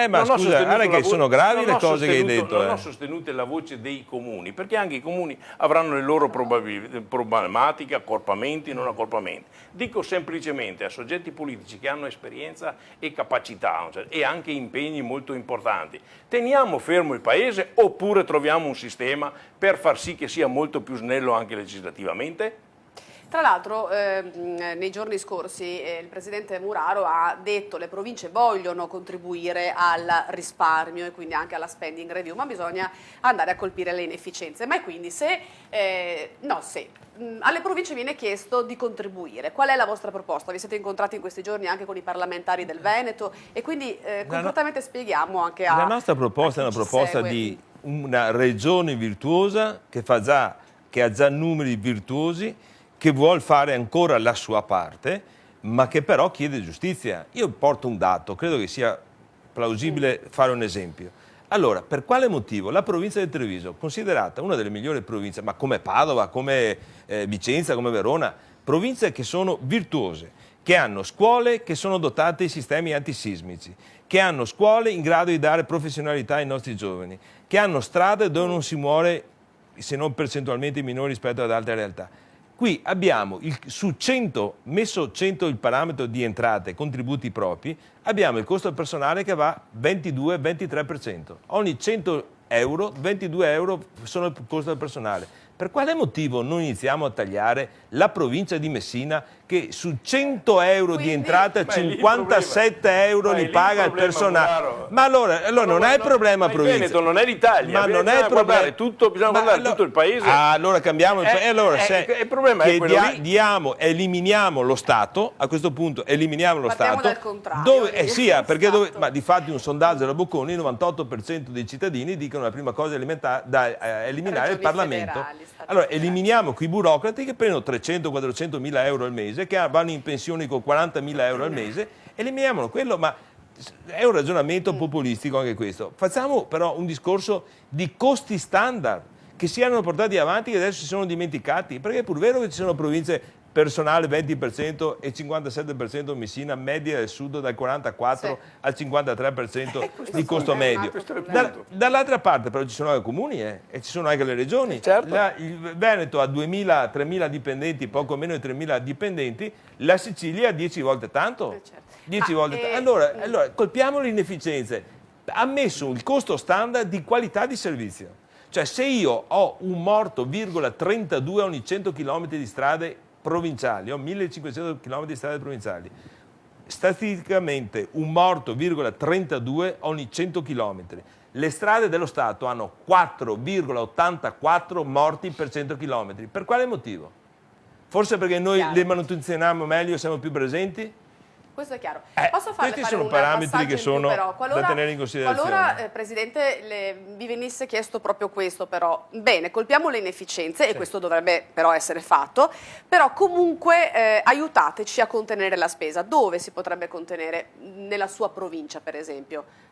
ma scusa, guarda che sono gravi le cose che hai detto. Non ho sostenuto la voce dei comuni, perché anche i comuni avranno le loro problematiche, accorpamenti, non accorpamenti. Dico semplicemente a soggetti politici che hanno esperienza e capacità e anche impegni molto importanti, teniamo fermo il paese oppure troviamo un sistema per far sì che sia molto più snello anche legislativamente? Tra l'altro nei giorni scorsi il Presidente Muraro ha detto che le province vogliono contribuire al risparmio e quindi anche alla spending review, ma bisogna andare a colpire le inefficienze. Ma quindi se alle province viene chiesto di contribuire, qual è la vostra proposta? Vi siete incontrati in questi giorni anche con i parlamentari del Veneto e quindi concretamente spieghiamo anche a... La nostra proposta è una proposta di una regione virtuosa che ha già numeri virtuosi, che vuol fare ancora la sua parte, ma che però chiede giustizia. Io porto un dato, credo che sia plausibile fare un esempio. Allora, per quale motivo la provincia di Treviso, considerata una delle migliori province, ma come Padova, come Vicenza, come Verona, province che sono virtuose, che hanno scuole che sono dotate di sistemi antisismici, che hanno scuole in grado di dare professionalità ai nostri giovani, che hanno strade dove non si muore, se non percentualmente minori rispetto ad altre realtà. Qui abbiamo su 100, messo 100 il parametro di entrate, contributi propri, abbiamo il costo del personale che va 22-23%. Ogni 100 euro, 22 euro sono il costo del personale. Per quale motivo non iniziamo a tagliare la provincia di Messina che su 100 euro di entrata 57 euro li paga il personale? Ma allora non è il problema provincia. Il Veneto non è l'Italia, ma non è il problema. Bisogna guardare tutto il paese. Allora cambiamo il paese. Allora il problema è quello lì. Eliminiamo lo Stato, a questo punto eliminiamo lo Partiamo Stato. dal contrario. Ma di fatti un sondaggio della Bocconi, il 98% dei cittadini dicono la prima cosa da eliminare il Parlamento. Allora eliminiamo quei burocrati che prendono 300-400 mila euro al mese, che vanno in pensione con 40 mila euro al mese, eliminiamolo quello, ma è un ragionamento populistico anche questo. Facciamo però un discorso di costi standard che si erano portati avanti e che adesso si sono dimenticati, perché è pur vero che ci sono province personale 20% e 57% Messina, media del sud dal 44 al 53% di costo medio. Dall'altra parte però ci sono anche comuni e ci sono anche le regioni. Certo. Il Veneto ha 2.000-3.000 dipendenti, poco meno di 3.000 dipendenti, la Sicilia ha 10 volte tanto. 10 volte tanto. Allora colpiamo le inefficienze. Ha messo il costo standard di qualità di servizio. Cioè se io ho un morto, 32 ogni 100 km di strade provinciali, ho 1500 km di strade provinciali, statisticamente un morto, 32 ogni 100 km. Le strade dello Stato hanno 4,84 morti per 100 km. Per quale motivo? Forse perché noi le manutenzioniamo meglio e siamo più presenti? Questo è chiaro. Posso questi sono parametri che sono da tenere in considerazione. Qualora, Presidente, vi venisse chiesto proprio questo, però, bene, colpiamo le inefficienze, e questo dovrebbe però essere fatto, però comunque aiutateci a contenere la spesa. Dove si potrebbe contenere? Nella sua provincia, per esempio?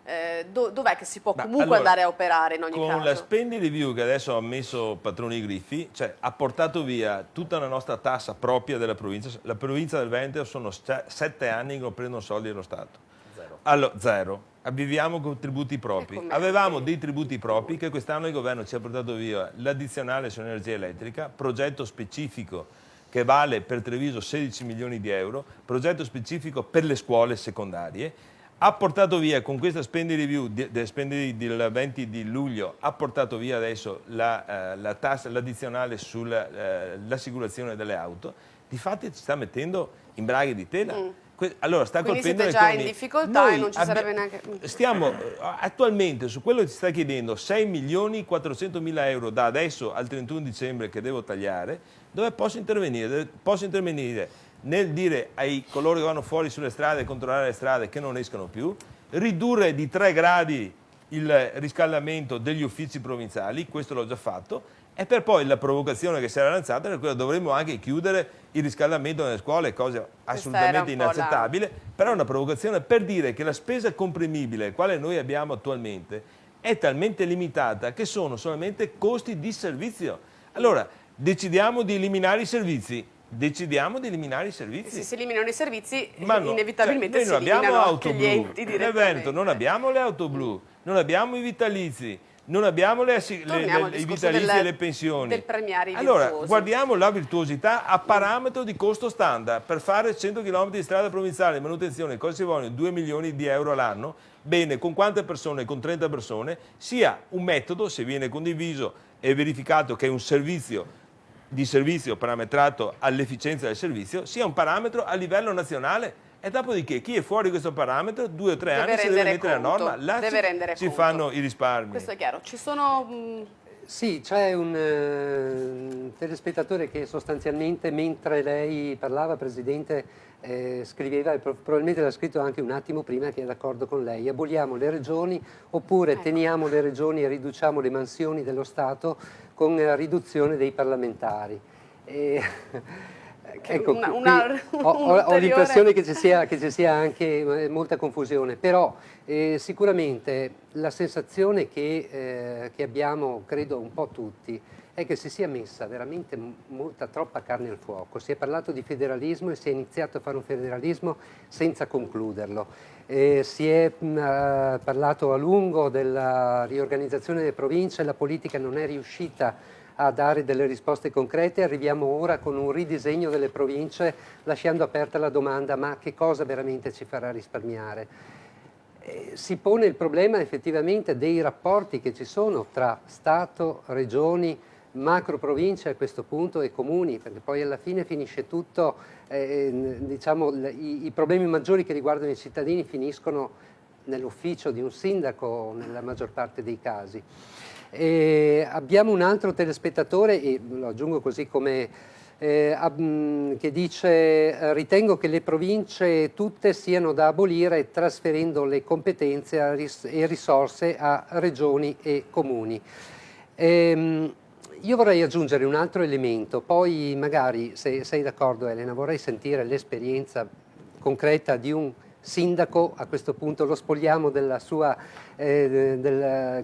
Dov'è che si può comunque andare a operare in ogni caso? Con la spending review che adesso ha messo Patroni Griffi, cioè ha portato via tutta la nostra tassa propria della provincia. La provincia del Veneto sono 7 anni che non prendono soldi dello Stato. Allora, zero. Viviamo con tributi propri. Avevamo dei tributi propri che quest'anno il governo ci ha portato via l'addizionale sull'energia elettrica, progetto specifico che vale per Treviso 16 milioni di euro, progetto specifico per le scuole secondarie. Ha portato via con questa spending review del 20 di luglio, ha portato via adesso la tassa, l'addizionale sull'assicurazione delle auto. Difatti ci sta mettendo in braghe di tela. Allora sta Quindi colpendo siete già in difficoltà e non ci sarebbe neanche... Stiamo attualmente su quello che ci sta chiedendo 6 milioni 400 mila euro da adesso al 31 dicembre che devo tagliare, dove posso intervenire nel dire ai coloro che vanno fuori sulle strade, controllare le strade che non escano più, ridurre di 3 gradi il riscaldamento degli uffici provinciali, questo l'ho già fatto, e per poi la provocazione che si era lanciata per cui dovremmo anche chiudere il riscaldamento nelle scuole, cosa assolutamente inaccettabile, però è una provocazione per dire che la spesa comprimibile, quale noi abbiamo attualmente, è talmente limitata che sono solamente costi di servizio. Allora, decidiamo di eliminare i servizi. Se si eliminano i servizi, ma no, inevitabilmente cioè, si eliminano anche gli enti in direttamente. Veneto non abbiamo le auto blu, non abbiamo i vitalizi, non abbiamo i vitalizi e le pensioni. Allora, guardiamo la virtuosità a parametro di costo standard. Per fare 100 km di strada provinciale, manutenzione, cosa ci vogliono? 2 milioni di euro all'anno. Bene, con quante persone? Con 30 persone. Sia un metodo, se viene condiviso e verificato che è un servizio parametrato all'efficienza del servizio, sia un parametro a livello nazionale. E dopodiché chi è fuori questo parametro 2 o 3 anni si deve mettere la norma, là si fanno i risparmi. Questo è chiaro. Ci sono... Sì, c'è un telespettatore che sostanzialmente mentre lei parlava, Presidente, scriveva, e probabilmente l'ha scritto anche un attimo prima, che è d'accordo con lei: aboliamo le regioni oppure teniamo le regioni e riduciamo le mansioni dello Stato con riduzione dei parlamentari. Ecco, ho l'impressione che ci sia anche molta confusione, però sicuramente la sensazione che abbiamo, credo un po' tutti, è che si sia messa veramente troppa carne al fuoco. Si è parlato di federalismo e si è iniziato a fare un federalismo senza concluderlo. Si è parlato a lungo della riorganizzazione delle province, la politica non è riuscita a dare delle risposte concrete. Arriviamo ora con un ridisegno delle province, lasciando aperta la domanda: ma che cosa veramente ci farà risparmiare? Si pone il problema effettivamente dei rapporti che ci sono tra Stato, regioni, macro province a questo punto e comuni, perché poi alla fine finisce tutto, diciamo, i problemi maggiori che riguardano i cittadini finiscono nell'ufficio di un sindaco nella maggior parte dei casi. Abbiamo un altro telespettatore, e lo aggiungo così come che dice: ritengo che le province tutte siano da abolire trasferendo le competenze e risorse a regioni e comuni. Io vorrei aggiungere un altro elemento, poi magari, se sei d'accordo Elena, vorrei sentire l'esperienza concreta di un sindaco. A questo punto lo spogliamo della sua, della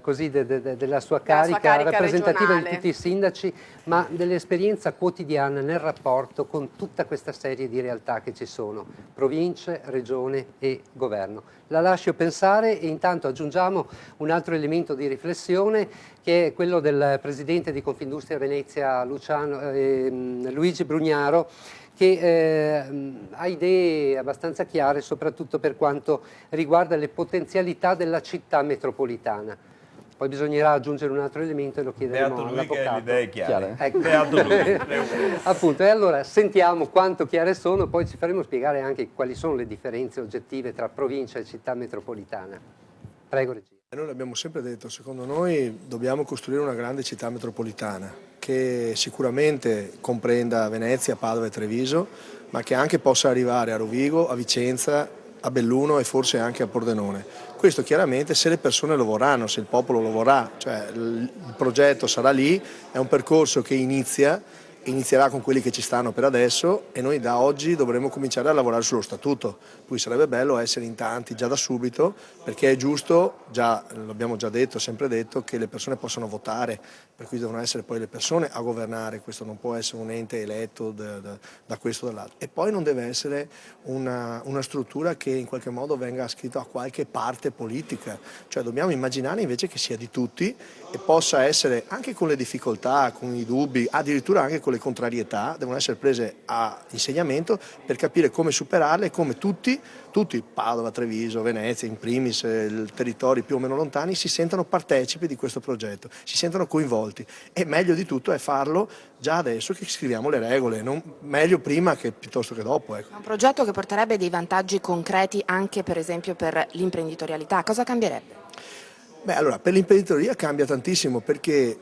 sua carica rappresentativa regionale di tutti i sindaci, ma dell'esperienza quotidiana nel rapporto con tutta questa serie di realtà che ci sono, province, regione e governo. La lascio pensare e intanto aggiungiamo un altro elemento di riflessione, che è quello del presidente di Confindustria Venezia Luigi Brugnaro, che ha idee abbastanza chiare soprattutto per quanto riguarda le potenzialità della città metropolitana. Poi bisognerà aggiungere un altro elemento e lo chiederemo all'avvocato. Le idee chiare. Ecco. Beato lui. Appunto, e allora sentiamo quanto chiare sono, poi ci faremo spiegare anche quali sono le differenze oggettive tra provincia e città metropolitana. Prego, regia. Noi l'abbiamo sempre detto, secondo noi dobbiamo costruire una grande città metropolitana che sicuramente comprenda Venezia, Padova e Treviso, ma che anche possa arrivare a Rovigo, a Vicenza, a Belluno e forse anche a Pordenone. Questo chiaramente se le persone lo vorranno, se il popolo lo vorrà, cioè il progetto sarà lì, è un percorso che inizia inizierà con quelli che ci stanno per adesso e noi da oggi dovremo cominciare a lavorare sullo statuto, poi sarebbe bello essere in tanti già da subito, perché è giusto, già l'abbiamo già detto, sempre detto, che le persone possano votare, per cui devono essere poi le persone a governare, questo non può essere un ente eletto da questo o dall'altro. E poi non deve essere una struttura che in qualche modo venga ascritta a qualche parte politica, cioè dobbiamo immaginare invece che sia di tutti e possa essere anche con le difficoltà, con i dubbi, addirittura anche con le contrarietà, devono essere prese a insegnamento per capire come superarle e come tutti, Padova, Treviso, Venezia, in primis, territori più o meno lontani, si sentano partecipi di questo progetto, si sentano coinvolti e meglio di tutto è farlo già adesso che scriviamo le regole, meglio prima che piuttosto che dopo. Ecco. È un progetto che porterebbe dei vantaggi concreti anche per esempio per l'imprenditorialità, cosa cambierebbe? Beh, allora, per l'imprenditoria cambia tantissimo perché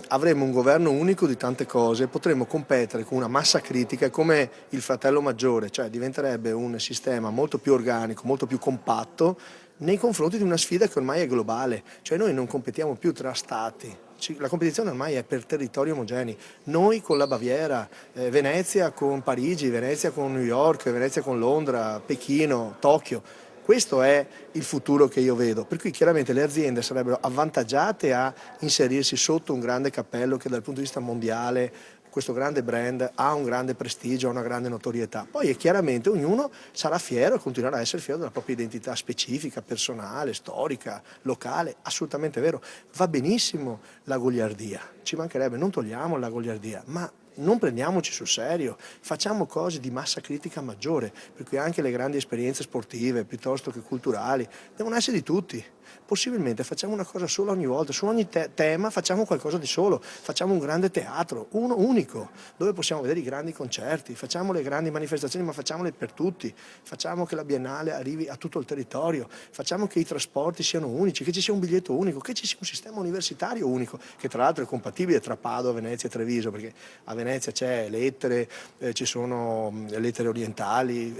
avremo un governo unico di tante cose, potremo competere con una massa critica come il fratello maggiore, cioè diventerebbe un sistema molto più organico, molto più compatto nei confronti di una sfida che ormai è globale, cioè noi non competiamo più tra stati. La competizione ormai è per territori omogenei, noi con la Baviera, Venezia con Parigi, Venezia con New York, Venezia con Londra, Pechino, Tokyo. Questo è il futuro che io vedo, per cui chiaramente le aziende sarebbero avvantaggiate a inserirsi sotto un grande cappello che dal punto di vista mondiale, questo grande brand ha un grande prestigio, ha una grande notorietà. Poi chiaramente ognuno sarà fiero e continuerà a essere fiero della propria identità specifica, personale, storica, locale, assolutamente vero. Va benissimo la goliardia, ci mancherebbe, non togliamo la goliardia, ma non prendiamoci sul serio, facciamo cose di massa critica maggiore, per cui anche le grandi esperienze sportive piuttosto che culturali devono essere di tutti. Possibilmente facciamo una cosa sola ogni volta, su ogni tema facciamo qualcosa di solo, facciamo un grande teatro, uno unico, dove possiamo vedere i grandi concerti, facciamo le grandi manifestazioni ma facciamole per tutti, facciamo che la Biennale arrivi a tutto il territorio, facciamo che i trasporti siano unici, che ci sia un biglietto unico, che ci sia un sistema universitario unico, che tra l'altro è compatibile tra Padova, Venezia e Treviso, perché a Venezia c'è lettere, ci sono lettere orientali,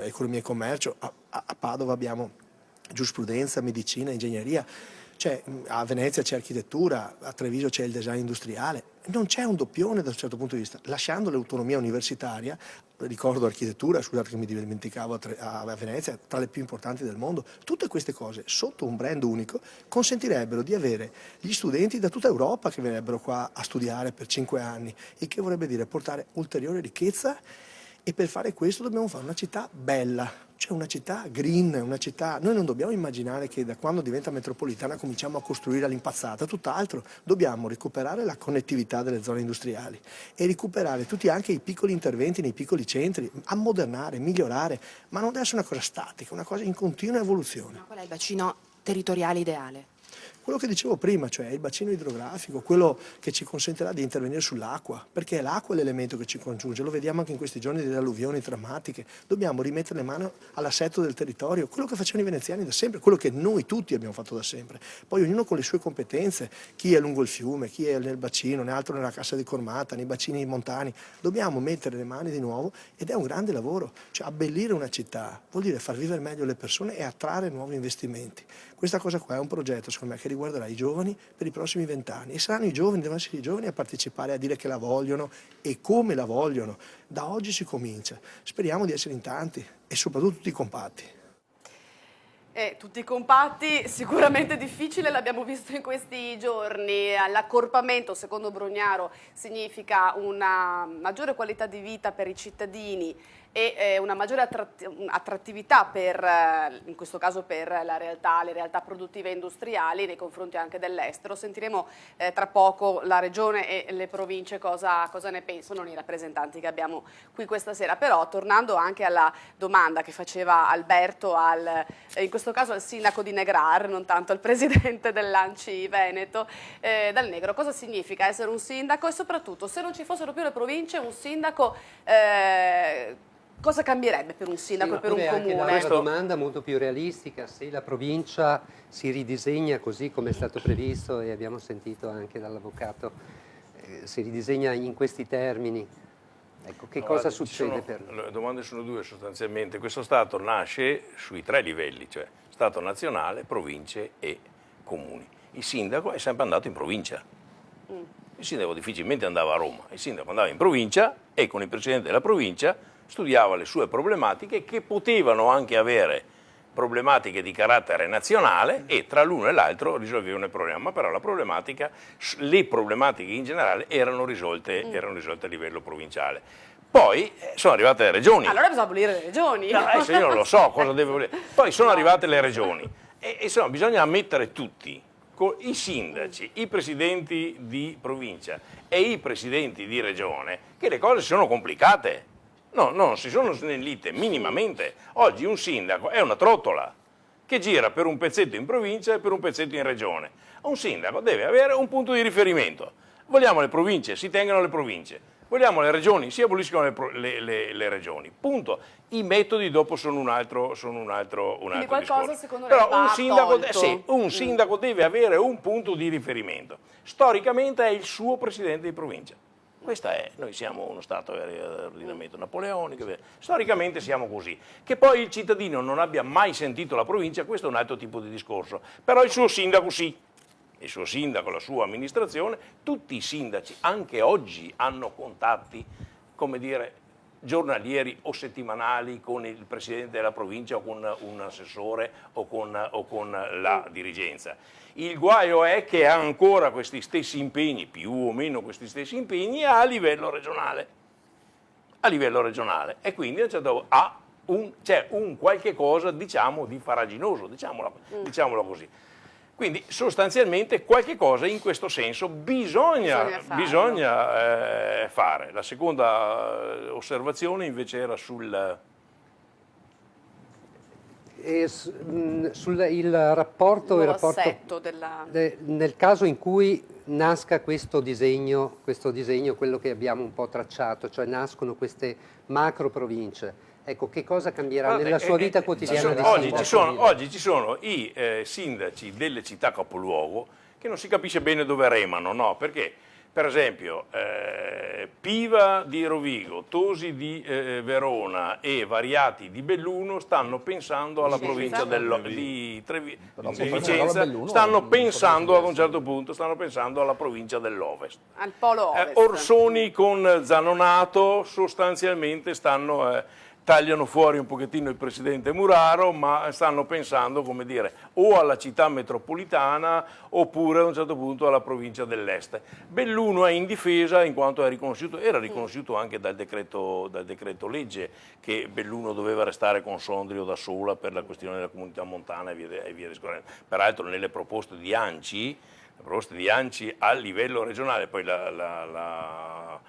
economia e commercio, a Padova abbiamo giurisprudenza, medicina, ingegneria, a Venezia c'è architettura, a Treviso c'è il design industriale, non c'è un doppione da un certo punto di vista, lasciando l'autonomia universitaria, ricordo architettura, scusate che mi dimenticavo a Venezia, tra le più importanti del mondo, tutte queste cose sotto un brand unico consentirebbero di avere gli studenti da tutta Europa che verrebbero qua a studiare per 5 anni, il che vorrebbe dire portare ulteriore ricchezza e per fare questo dobbiamo fare una città bella, cioè una città green, una città. Noi non dobbiamo immaginare che da quando diventa metropolitana cominciamo a costruire all'impazzata, tutt'altro, dobbiamo recuperare la connettività delle zone industriali e recuperare tutti anche i piccoli interventi nei piccoli centri, ammodernare, migliorare, ma non deve essere una cosa statica, una cosa in continua evoluzione. Qual è il bacino territoriale ideale? Quello che dicevo prima, cioè il bacino idrografico, quello che ci consentirà di intervenire sull'acqua, perché l'acqua è l'elemento che ci congiunge, lo vediamo anche in questi giorni delle alluvioni drammatiche, dobbiamo rimettere le mani all'assetto del territorio, quello che facevano i veneziani da sempre, quello che noi tutti abbiamo fatto da sempre, poi ognuno con le sue competenze, chi è lungo il fiume, chi è nel bacino, altro nella Cassa di Cormata, nei bacini montani, dobbiamo mettere le mani di nuovo ed è un grande lavoro, cioè abbellire una città vuol dire far vivere meglio le persone e attrarre nuovi investimenti. Questa cosa qua è un progetto secondo me che riguarderà i giovani per i prossimi 20 anni e saranno i giovani, devono essere i giovani a partecipare, a dire che la vogliono e come la vogliono. Da oggi si comincia, speriamo di essere in tanti e soprattutto tutti compatti. Tutti compatti, sicuramente difficile, l'abbiamo visto in questi giorni. L'accorpamento, secondo Brugnaro, significa una maggiore qualità di vita per i cittadini e una maggiore attrattività in questo caso per le realtà produttive e industriali nei confronti anche dell'estero. Sentiremo tra poco la Regione e le province cosa ne pensano i rappresentanti che abbiamo qui questa sera. Però tornando anche alla domanda che faceva Alberto in questo caso al sindaco di Negrar, non tanto al presidente dell'Anci Veneto, Dal Negro, cosa significa essere un sindaco e soprattutto se non ci fossero più le province un sindaco cosa cambierebbe per un sindaco e per un comune? Anche una domanda molto più realistica, se la provincia si ridisegna così come è stato previsto e abbiamo sentito anche dall'avvocato, si ridisegna in questi termini, ecco, che cosa succede per noi? Le domande sono due sostanzialmente, questo Stato nasce sui 3 livelli, cioè Stato nazionale, province e comuni. Il sindaco è sempre andato in provincia. il sindaco difficilmente andava a Roma, il sindaco andava in provincia e con il presidente della provincia studiava le sue problematiche che potevano anche avere problematiche di carattere nazionale e tra l'uno e l'altro risolvevano il problema, però le problematiche in generale erano risolte a livello provinciale. Poi sono arrivate le regioni. Allora bisogna abolire le regioni. No, adesso io non lo so cosa deve volere. Poi sono arrivate le regioni e insomma bisogna ammettere tutti, i sindaci, i presidenti di provincia e i presidenti di regione, che le cose sono complicate. No, non si sono snellite minimamente. Oggi un sindaco è una trottola che gira per un pezzetto in provincia e per un pezzetto in regione. Un sindaco deve avere un punto di riferimento. Vogliamo le province, si tengano le province. Vogliamo le regioni, si aboliscono le regioni. Punto. I metodi dopo sono un altro Quindi qualcosa discorso. secondo lei Però va un sindaco deve avere un punto di riferimento. Storicamente è il suo presidente di provincia. Questa è, noi siamo uno Stato ordinamento napoleonico, storicamente siamo così. Che poi il cittadino non abbia mai sentito la provincia, questo è un altro tipo di discorso, però il suo sindaco sì, il suo sindaco, la sua amministrazione, tutti i sindaci anche oggi hanno contatti, come dire, giornalieri o settimanali con il presidente della provincia o con un assessore o con la dirigenza. Il guaio è che ha ancora questi stessi impegni, più o meno questi stessi impegni, a livello regionale. A livello regionale. E quindi c'è un qualche cosa, diciamo, di farraginoso, diciamolo così. Quindi sostanzialmente qualche cosa in questo senso bisogna fare. La seconda osservazione invece era sul rapporto, della... nel caso in cui nasca questo disegno, quello che abbiamo un po' tracciato, cioè nascono queste macro province. Ecco, che cosa cambierà nella sua vita quotidiana? Oggi ci sono i sindaci delle città capoluogo che non si capisce bene dove remano, no? Perché, per esempio, Piva di Rovigo, Tosi di Verona e Variati di Belluno stanno pensando alla provincia di Vicenza, stanno pensando ad un certo punto, stanno pensando alla provincia dell'Ovest. Al polo ovest. Orsoni con Zanonato sostanzialmente tagliano fuori un pochettino il presidente Muraro, ma stanno pensando, come dire, o alla città metropolitana oppure ad un certo punto alla provincia dell'Est. Belluno è in difesa in quanto era riconosciuto anche dal decreto legge che Belluno doveva restare con Sondrio da sola per la questione della comunità montana e via discorrendo. Peraltro nelle proposte di ANCI a livello regionale, poi la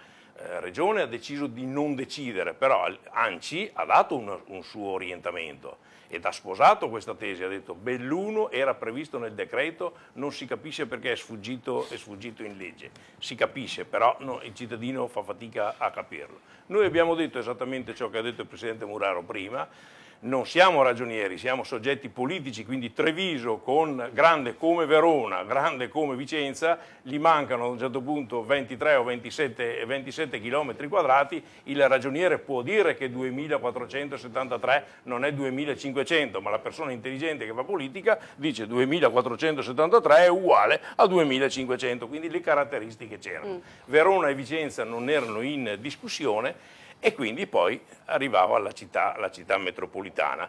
Regione ha deciso di non decidere, però ANCI ha dato un suo orientamento ed ha sposato questa tesi, ha detto Belluno era previsto nel decreto, non si capisce perché è sfuggito in legge, si capisce, però il cittadino fa fatica a capirlo. Noi abbiamo detto esattamente ciò che ha detto il presidente Muraro prima, non siamo ragionieri, siamo soggetti politici, quindi Treviso, grande come Verona, grande come Vicenza, gli mancano ad un certo punto 23 o 27 km quadrati, il ragioniere può dire che 2473 non è 2500, ma la persona intelligente che fa politica dice 2473 è uguale a 2500, quindi le caratteristiche c'erano. Verona e Vicenza non erano in discussione, e quindi poi arrivava alla città metropolitana.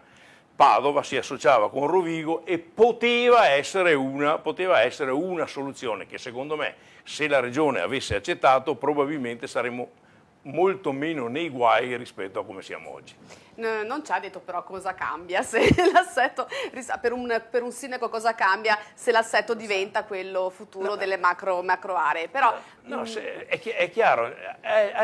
Padova si associava con Rovigo e poteva essere una soluzione che secondo me, se la Regione avesse accettato, probabilmente saremmo molto meno nei guai rispetto a come siamo oggi. Non ci ha detto però cosa cambia se l'assetto, per un sindaco cosa cambia se l'assetto diventa quello futuro delle macro aree. Però, è chiaro,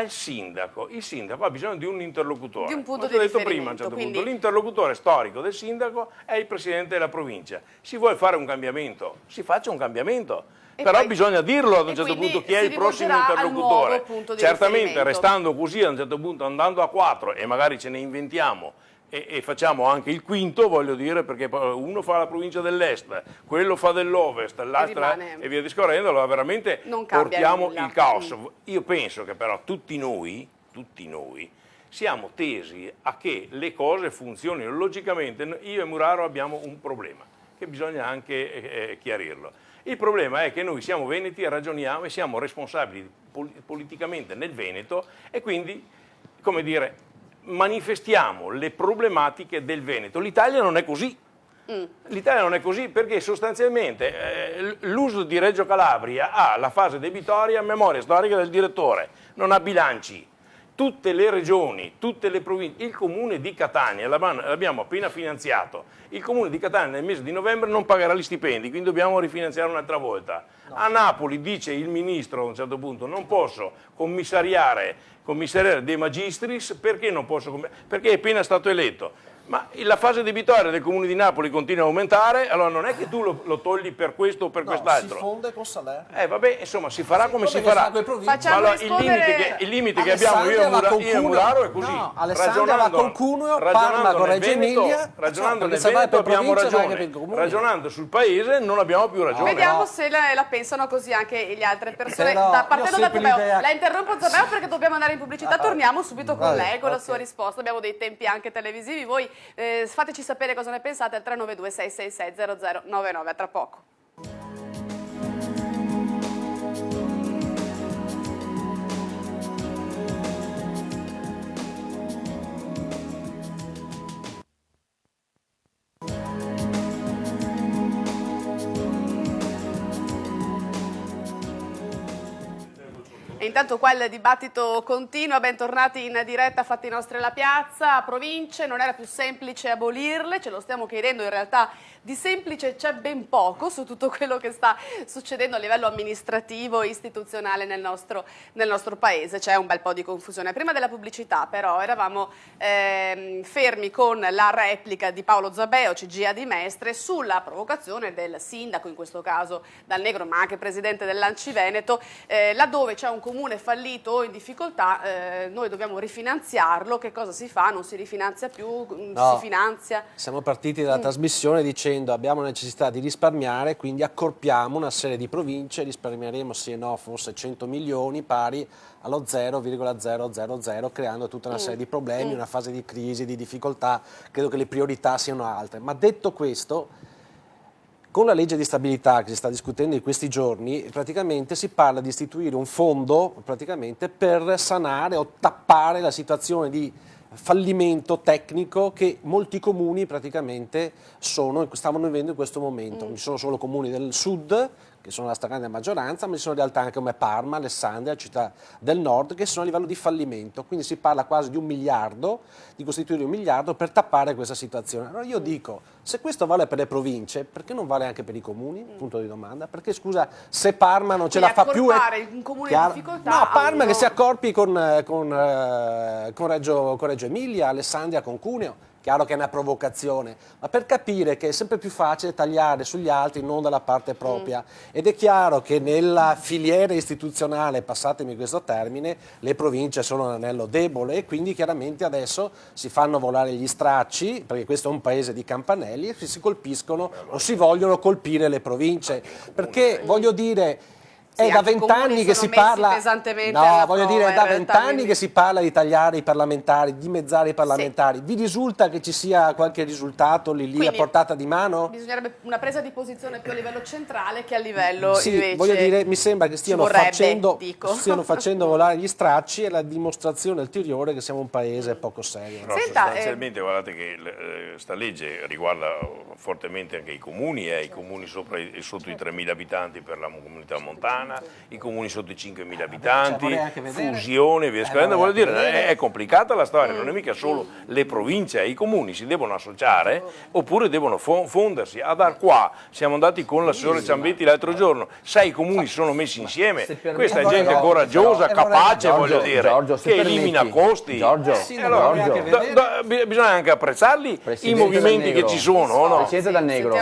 il sindaco ha bisogno di un interlocutore. Di un punto di riferimento. Ho detto prima, a un certo punto, l'interlocutore storico del sindaco è il presidente della provincia. Si vuole fare un cambiamento, si faccia un cambiamento. Però poi, bisogna dirlo ad un certo punto chi è il prossimo interlocutore. Certamente restando così a un certo punto, andando a 4 e magari ce ne inventiamo e facciamo anche il quinto, voglio dire, perché uno fa la provincia dell'Est, quello fa dell'Ovest, l'altra e via discorrendo, allora veramente portiamo il caos. Io penso che però tutti noi siamo tesi a che le cose funzionino logicamente. Io e Muraro abbiamo un problema che bisogna anche chiarirlo. Il problema è che noi siamo veneti, ragioniamo e siamo responsabili politicamente nel Veneto e quindi, come dire, manifestiamo le problematiche del Veneto. L'Italia non è così. L'Italia non è così perché sostanzialmente l'uso di Reggio Calabria ha la fase debitoria a memoria storica del direttore, non ha bilanci. Tutte le regioni, tutte le province, il comune di Catania, l'abbiamo appena finanziato, il comune di Catania nel mese di novembre non pagherà gli stipendi, quindi dobbiamo rifinanziare un'altra volta. No. A Napoli dice il ministro a un certo punto non posso commissariare De Magistris, perché non posso? Perché è appena stato eletto. Ma la fase debitoria del Comune di Napoli continua a aumentare, allora non è che tu lo togli per questo o per quest'altro. Si fonde con Salerno. Vabbè, insomma, si farà come si farà. Ma allora, il limite che abbiamo io e Muraro è così. No, Alessandria va con Cuneo, Parma con Reggio Emilia. Ragionando nel Veneto abbiamo ragione. Ragionando sul paese non abbiamo più ragione. Vediamo se la pensano così anche le altre persone. Partendo da Zabeo, la interrompo Zabeo perché dobbiamo andare in pubblicità, torniamo subito con lei, con la sua risposta. Abbiamo dei tempi anche televisivi, voi fateci sapere cosa ne pensate al 392 666 0099. A tra poco. E intanto qua il dibattito continua, bentornati in diretta, fatti nostri alla piazza, province, non era più semplice abolirle, ce lo stiamo chiedendo, in realtà di semplice c'è ben poco su tutto quello che sta succedendo a livello amministrativo e istituzionale nel nostro paese, c'è un bel po' di confusione. Prima della pubblicità però eravamo fermi con la replica di Paolo Zabeo, CGA di Mestre, sulla provocazione del sindaco, in questo caso Dal Negro, ma anche presidente dell'Anci Veneto, laddove c'è un comune fallito o in difficoltà, noi dobbiamo rifinanziarlo. Che cosa si fa? Non si rifinanzia più? No, si finanzia? Siamo partiti dalla trasmissione dicendo abbiamo necessità di risparmiare, quindi accorpiamo una serie di province, risparmieremo sì e no forse 100 milioni pari allo 0,000, creando tutta una serie di problemi, una fase di crisi, di difficoltà. Credo che le priorità siano altre, ma detto questo, con la legge di stabilità che si sta discutendo in questi giorni, praticamente si parla di istituire un fondo per sanare o tappare la situazione di fallimento tecnico che molti comuni praticamente stavano vivendo in questo momento. Non ci sono solo comuni del sud, che sono la stragrande maggioranza, ma ci sono realtà anche come Parma, Alessandria, città del nord, che sono a livello di fallimento. Quindi si parla quasi di 1 miliardo, di costituire 1 miliardo per tappare questa situazione. Allora io dico, se questo vale per le province, perché non vale anche per i comuni? Punto di domanda. Perché scusa, se Parma non ce la fa più... un comune in difficoltà... No, Parma che si accorpi con Reggio Emilia, Alessandria con Cuneo. Chiaro che è una provocazione, ma per capire che è sempre più facile tagliare sugli altri, non dalla parte propria. Ed è chiaro che nella filiera istituzionale, passatemi questo termine, le province sono un anello debole e quindi chiaramente adesso si fanno volare gli stracci, perché questo è un paese di campanelli, e si colpiscono o si vogliono colpire le province. Perché voglio dire... È da 20 anni che si parla, è da 20 anni che si parla di tagliare i parlamentari, di dimezzare i parlamentari. Vi risulta che ci sia qualche risultato lì a portata di mano? Bisognerebbe una presa di posizione più a livello centrale che a livello invece... voglio dire, mi sembra che stiano facendo volare gli stracci, e la dimostrazione ulteriore che siamo un paese poco serio. Però sostanzialmente guardate che questa legge riguarda fortemente anche i comuni sotto i 3.000 abitanti per la comunità montana, i comuni sotto i 5.000 abitanti, fusione, via scrivendo. Voglio dire, è complicata la storia, non è mica solo le province, i comuni si devono associare oppure devono fondersi. Qua siamo andati con l'assessore Ciambetti l'altro giorno, 6 comuni si sono messi insieme, questa è gente coraggiosa, capace, voglio dire, che elimina costi. Bisogna anche apprezzarli i movimenti che ci sono, no? Presidente Dal Negro.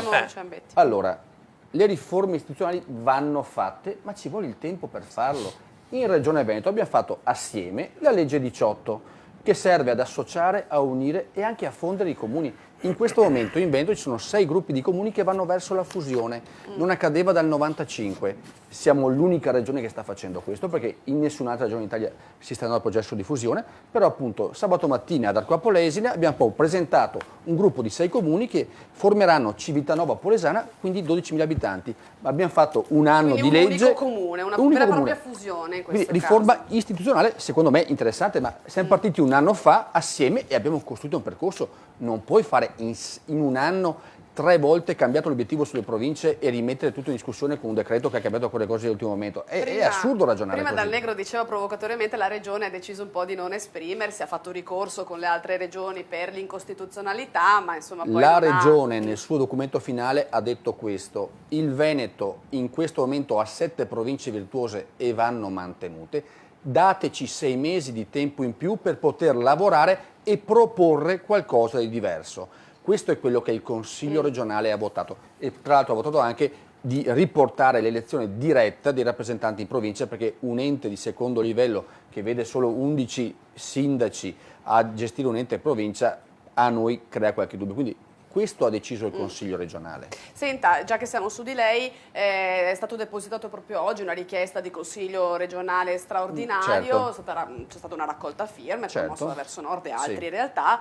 Allora, le riforme istituzionali vanno fatte, ma ci vuole il tempo per farlo. In Regione Veneto abbiamo fatto assieme la legge 18, che serve ad associare, a unire e anche a fondere i comuni. In questo momento in Veneto ci sono 6 gruppi di comuni che vanno verso la fusione, non accadeva dal 95. Siamo l'unica regione che sta facendo questo, perché in nessun'altra regione d'Italia si sta andando al processo di fusione, però appunto sabato mattina ad Arco Polesine abbiamo poi presentato un gruppo di 6 comuni che formeranno Civitanova Polesana, quindi 12.000 abitanti. Abbiamo fatto un anno quindi di legge. Unico comune, una vera e propria fusione in questo quindi riforma caso. istituzionale, secondo me interessante, ma siamo partiti un anno fa assieme e abbiamo costruito un percorso. Non puoi fare in un anno 3 volte cambiato l'obiettivo sulle province e rimettere tutto in discussione con un decreto che ha cambiato quelle cose all'ultimo momento. È assurdo ragionare prima così. Dal Negro diceva provocatoriamente la Regione ha deciso un po' di non esprimersi, ha fatto ricorso con le altre regioni per l'incostituzionalità, ma insomma poi la Regione nel suo documento finale ha detto questo: il Veneto in questo momento ha 7 province virtuose e vanno mantenute, dateci 6 mesi di tempo in più per poter lavorare e proporre qualcosa di diverso. Questo è quello che il Consiglio regionale ha votato e tra l'altro ha votato anche di riportare l'elezione diretta dei rappresentanti in provincia, perché un ente di secondo livello che vede solo 11 sindaci a gestire un ente provincia a noi crea qualche dubbio. Quindi questo ha deciso il Consiglio regionale. Senta, già che siamo su di lei, è stato depositato proprio oggi una richiesta di Consiglio regionale straordinario, Certo. c'è stata una raccolta firme, Certo. promossa da Verso Nord e altri Sì. in realtà.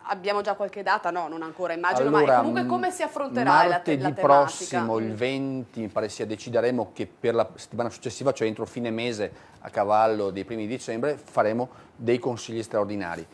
Abbiamo già qualche data? No, non ancora immagino, Allora, ma comunque come si affronterà la tematica? prossimo, il 20, mi pare sia, decideremo che per la settimana successiva, cioè entro fine mese, a cavallo dei primi di dicembre, faremo dei consigli straordinari.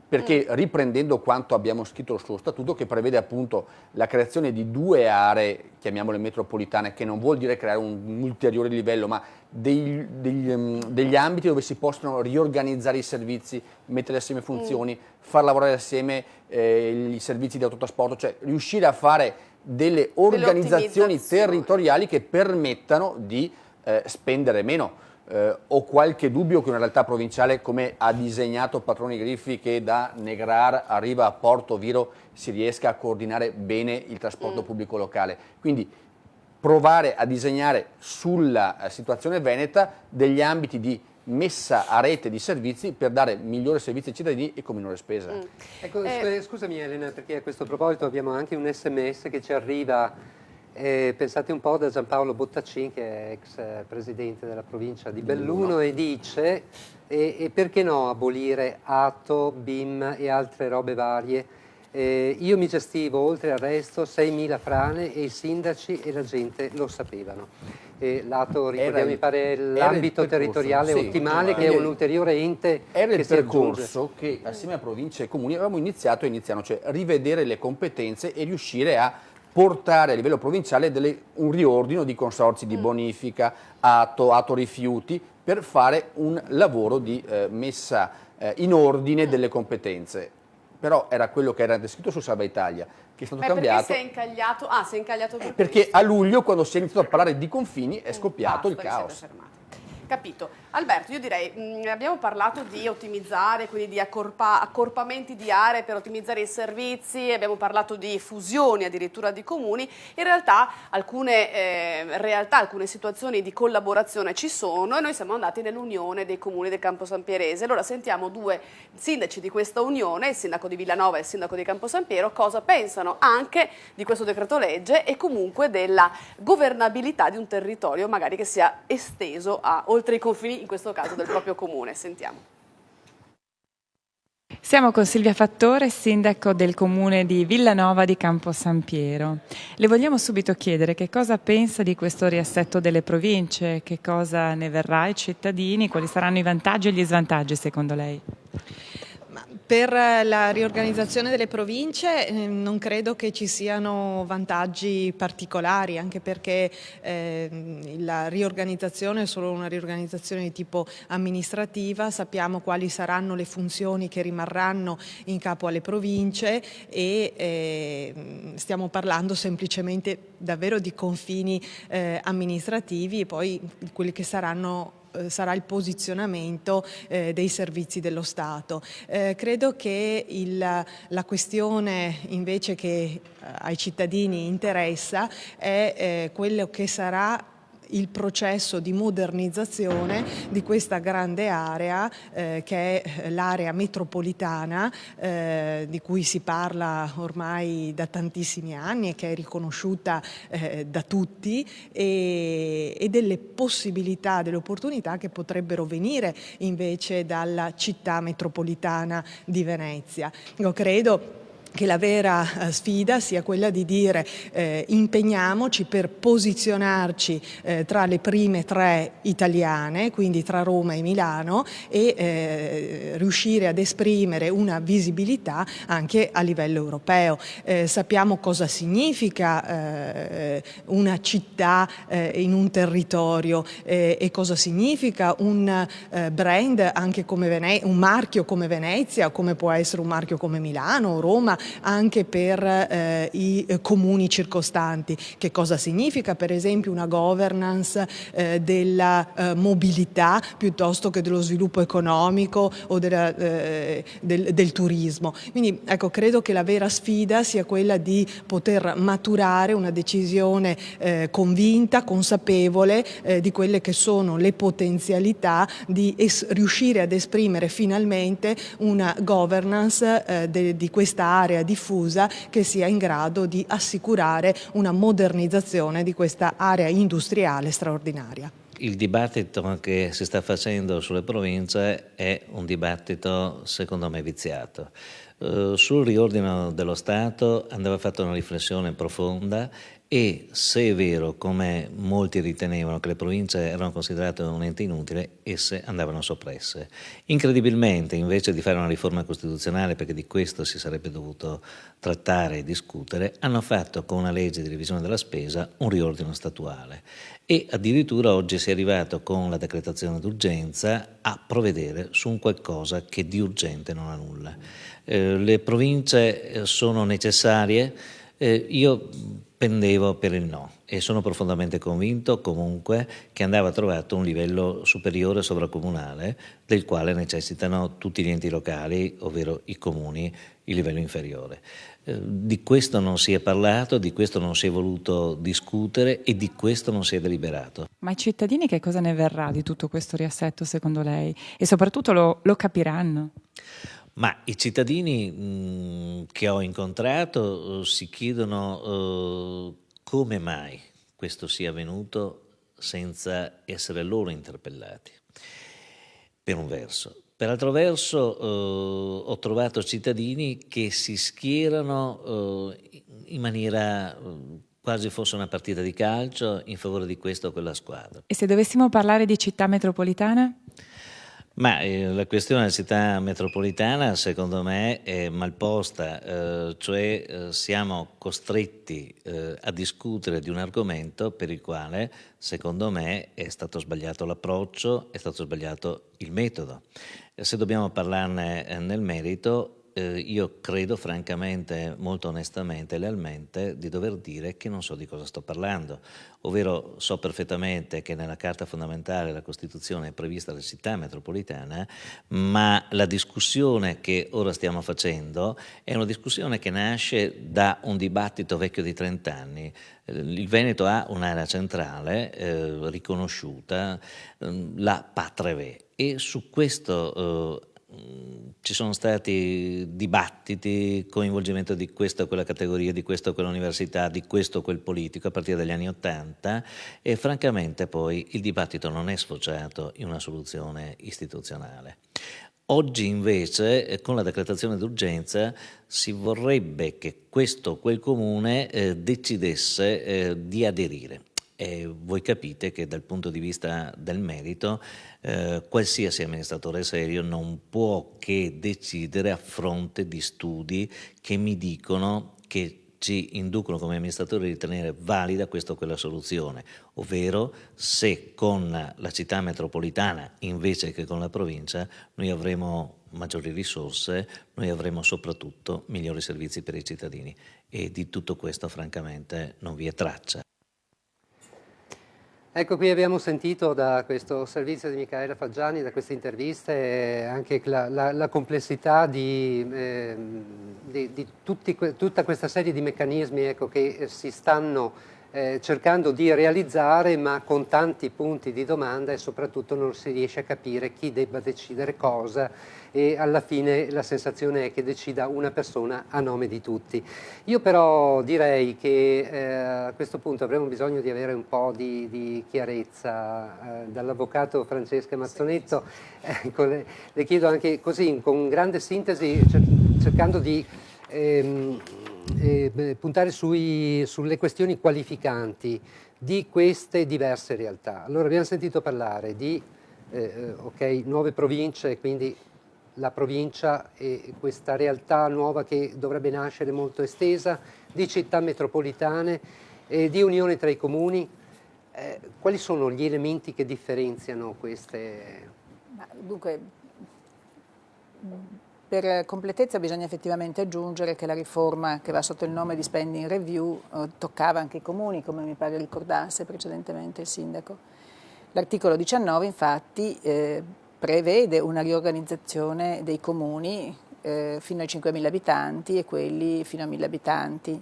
Perché riprendendo quanto abbiamo scritto sullo statuto, che prevede appunto la creazione di 2 aree, chiamiamole metropolitane, che non vuol dire creare un ulteriore livello, ma degli ambiti dove si possono riorganizzare i servizi, mettere assieme funzioni, far lavorare assieme i servizi di autotrasporto, cioè riuscire a fare delle organizzazioni territoriali che permettano di spendere meno. Ho qualche dubbio che una realtà provinciale come ha disegnato Patroni Griffi, che da Negrar arriva a Porto Viro, si riesca a coordinare bene il trasporto pubblico locale. Quindi provare a disegnare sulla situazione veneta degli ambiti di messa a rete di servizi per dare migliori servizi ai cittadini e con minore spesa. Ecco, scusami Elena, perché a questo proposito abbiamo anche un SMS che ci arriva. Pensate un po' da Giampaolo Bottacin, che è ex presidente della provincia di Belluno, e dice e perché no abolire ATO, BIM e altre robe varie? Io mi gestivo oltre al resto 6.000 frane e i sindaci e la gente lo sapevano. L'ATO, ricordiamo, mi pare l'ambito territoriale ottimale, che è un ulteriore ente era che il si aggiunge. percorso che assieme a province e comuni avevamo iniziano, cioè rivedere le competenze e riuscire a portare a livello provinciale un riordino di consorzi di bonifica, ATO rifiuti, per fare un lavoro di messa in ordine delle competenze. Però era quello che era descritto su Salva Italia, che è stato cambiato. Perché si è incagliato? Si è incagliato perché a luglio, quando si è iniziato a parlare di confini, è scoppiato il caos. Capito. Alberto, io direi, abbiamo parlato di ottimizzare, quindi di accorpamenti di aree per ottimizzare i servizi, abbiamo parlato di fusioni addirittura di comuni. In realtà alcune situazioni di collaborazione ci sono e noi siamo andati nell'unione dei comuni del Campo San Pierese. Allora sentiamo 2 sindaci di questa unione, il sindaco di Villanova e il sindaco di Campo San Piero, cosa pensano anche di questo decreto legge e comunque della governabilità di un territorio magari che sia esteso a oltre i confini, in questo caso del proprio comune. Sentiamo. Siamo con Silvia Fattore, sindaco del comune di Villanova di Campo San Piero. Le vogliamo subito chiedere che cosa pensa di questo riassetto delle province, che cosa ne verrà ai cittadini, quali saranno i vantaggi e gli svantaggi secondo lei? Per la riorganizzazione delle province non credo che ci siano vantaggi particolari, anche perché la riorganizzazione è solo una riorganizzazione di tipo amministrativa, sappiamo quali saranno le funzioni che rimarranno in capo alle province e stiamo parlando semplicemente davvero di confini amministrativi e poi quelli che sarà il posizionamento dei servizi dello Stato. Credo che la questione invece che ai cittadini interessa è quello che sarà il processo di modernizzazione di questa grande area che è l'area metropolitana, di cui si parla ormai da tantissimi anni e che è riconosciuta da tutti, e delle possibilità, delle opportunità che potrebbero venire invece dalla città metropolitana di Venezia. Io credo che la vera sfida sia quella di dire impegniamoci per posizionarci tra le prime 3 italiane, quindi tra Roma e Milano, e riuscire ad esprimere una visibilità anche a livello europeo. Sappiamo cosa significa una città in un territorio e cosa significa un brand anche come un marchio come Venezia, come può essere un marchio come Milano o Roma, anche per i comuni circostanti. Che cosa significa per esempio una governance della mobilità piuttosto che dello sviluppo economico o del turismo. Quindi ecco, credo che la vera sfida sia quella di poter maturare una decisione convinta, consapevole di quelle che sono le potenzialità di riuscire ad esprimere finalmente una governance di questa area diffusa che sia in grado di assicurare una modernizzazione di questa area industriale straordinaria. Il dibattito che si sta facendo sulle province è un dibattito secondo me viziato. Sul riordino dello Stato andava fatta una riflessione profonda e, se è vero, come molti ritenevano, che le province erano considerate un ente inutile, esse andavano soppresse. Incredibilmente, invece di fare una riforma costituzionale, perché di questo si sarebbe dovuto trattare e discutere, hanno fatto con una legge di revisione della spesa un riordino statuale e addirittura oggi si è arrivato con la decretazione d'urgenza a provvedere su un qualcosa che di urgente non ha nulla. Le province sono necessarie, io pendevo per il no e sono profondamente convinto comunque che andava trovato un livello superiore sovracomunale del quale necessitano tutti gli enti locali, ovvero i comuni, il livello inferiore. Di questo non si è parlato, di questo non si è voluto discutere e di questo non si è deliberato. Ma i cittadini che cosa ne verrà di tutto questo riassetto secondo lei? E soprattutto lo capiranno? Ma i cittadini che ho incontrato si chiedono come mai questo sia avvenuto senza essere loro interpellati, per un verso. Per altro verso ho trovato cittadini che si schierano in maniera quasi fosse una partita di calcio in favore di questa o quella squadra. E se dovessimo parlare di città metropolitana? Ma la questione della città metropolitana secondo me è malposta, cioè siamo costretti a discutere di un argomento per il quale secondo me è stato sbagliato l'approccio, è stato sbagliato il metodo. Se dobbiamo parlarne nel merito, io credo francamente, molto onestamente e lealmente di dover dire che non so di cosa sto parlando, ovvero so perfettamente che nella Carta fondamentale della Costituzione è prevista la città metropolitana, ma la discussione che ora stiamo facendo è una discussione che nasce da un dibattito vecchio di 30 anni. Il Veneto ha un'area centrale riconosciuta, la Patreve, e su questo ci sono stati dibattiti, coinvolgimento di questa o quella categoria, di questa o quella università, di questo o quel politico a partire dagli anni '80 e francamente poi il dibattito non è sfociato in una soluzione istituzionale. Oggi invece con la decretazione d'urgenza si vorrebbe che questo o quel comune decidesse di aderire. E voi capite che dal punto di vista del merito qualsiasi amministratore serio non può che decidere a fronte di studi che mi dicono che ci inducono come amministratori a ritenere valida questa o quella soluzione, ovvero se con la città metropolitana invece che con la provincia noi avremo maggiori risorse, noi avremo soprattutto migliori servizi per i cittadini e di tutto questo francamente non vi è traccia. Ecco, qui abbiamo sentito da questo servizio di Micaela Faggiani, da queste interviste, anche la complessità di tutta questa serie di meccanismi, ecco, che si stanno cercando di realizzare, ma con tanti punti di domanda, e soprattutto non si riesce a capire chi debba decidere cosa, e alla fine la sensazione è che decida una persona a nome di tutti. Io però direi che a questo punto avremo bisogno di avere un po' di chiarezza dall'avvocato Francesca Mazzonetto. Le chiedo anche così, con grande sintesi, cercando di puntare sulle questioni qualificanti di queste diverse realtà. Allora, abbiamo sentito parlare di nuove province, quindi la provincia e questa realtà nuova che dovrebbe nascere molto estesa, di città metropolitane, di unione tra i comuni. Quali sono gli elementi che differenziano queste? Dunque, per completezza bisogna effettivamente aggiungere che la riforma che va sotto il nome di spending review toccava anche i comuni, come mi pare ricordasse precedentemente il sindaco. L'articolo 19 infatti prevede una riorganizzazione dei comuni fino ai 5.000 abitanti e quelli fino a 1.000 abitanti,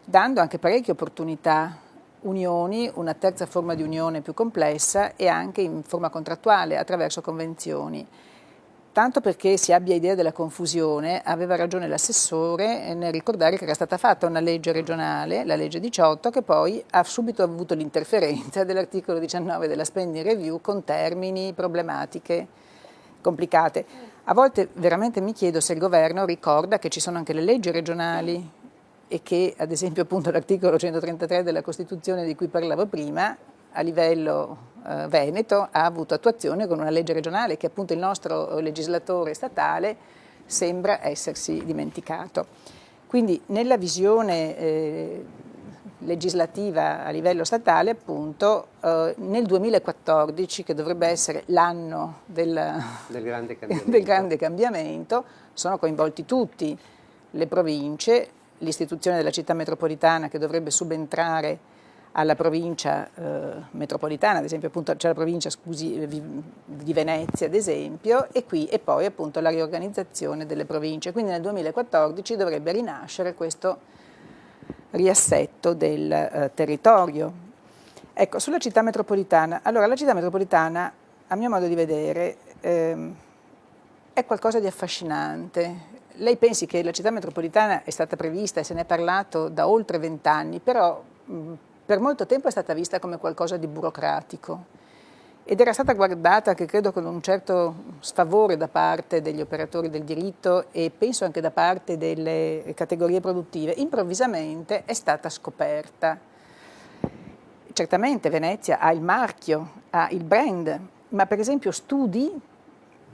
dando anche parecchie opportunità, unioni, una terza forma di unione più complessa e anche in forma contrattuale attraverso convenzioni. Tanto perché si abbia idea della confusione, aveva ragione l'assessore nel ricordare che era stata fatta una legge regionale, la legge 18, che poi ha subito avuto l'interferenza dell'articolo 19 della spending review con termini, problematiche complicate. A volte veramente mi chiedo se il governo ricorda che ci sono anche le leggi regionali e che ad esempio appunto l'articolo 133 della Costituzione di cui parlavo prima a livello veneto ha avuto attuazione con una legge regionale che appunto il nostro legislatore statale sembra essersi dimenticato. Quindi nella visione legislativa a livello statale appunto nel 2014, che dovrebbe essere l'anno del grande cambiamento, sono coinvolti tutti, le province, l'istituzione della città metropolitana che dovrebbe subentrare alla provincia metropolitana, ad esempio appunto c'è la provincia di Venezia ad esempio, e poi appunto la riorganizzazione delle province. Quindi nel 2014 dovrebbe rinascere questo riassetto del territorio. Ecco, sulla città metropolitana, allora la città metropolitana a mio modo di vedere è qualcosa di affascinante. Lei pensi che la città metropolitana è stata prevista e se ne è parlato da oltre 20 anni, però per molto tempo è stata vista come qualcosa di burocratico ed era stata guardata, che credo con un certo sfavore da parte degli operatori del diritto e penso anche da parte delle categorie produttive. Improvvisamente è stata scoperta. Certamente Venezia ha il marchio, ha il brand, ma per esempio studi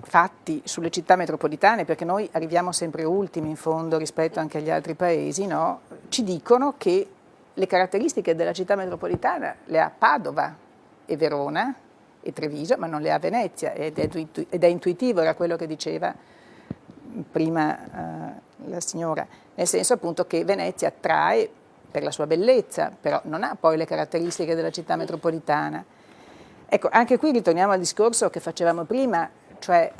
fatti sulle città metropolitane, perché noi arriviamo sempre ultimi in fondo rispetto anche agli altri paesi, no? Ci dicono che le caratteristiche della città metropolitana le ha Padova e Verona e Treviso, ma non le ha Venezia, ed è intuitivo, era quello che diceva prima la signora, nel senso appunto che Venezia attrae per la sua bellezza, però non ha poi le caratteristiche della città metropolitana. Ecco, anche qui ritorniamo al discorso che facevamo prima, cioè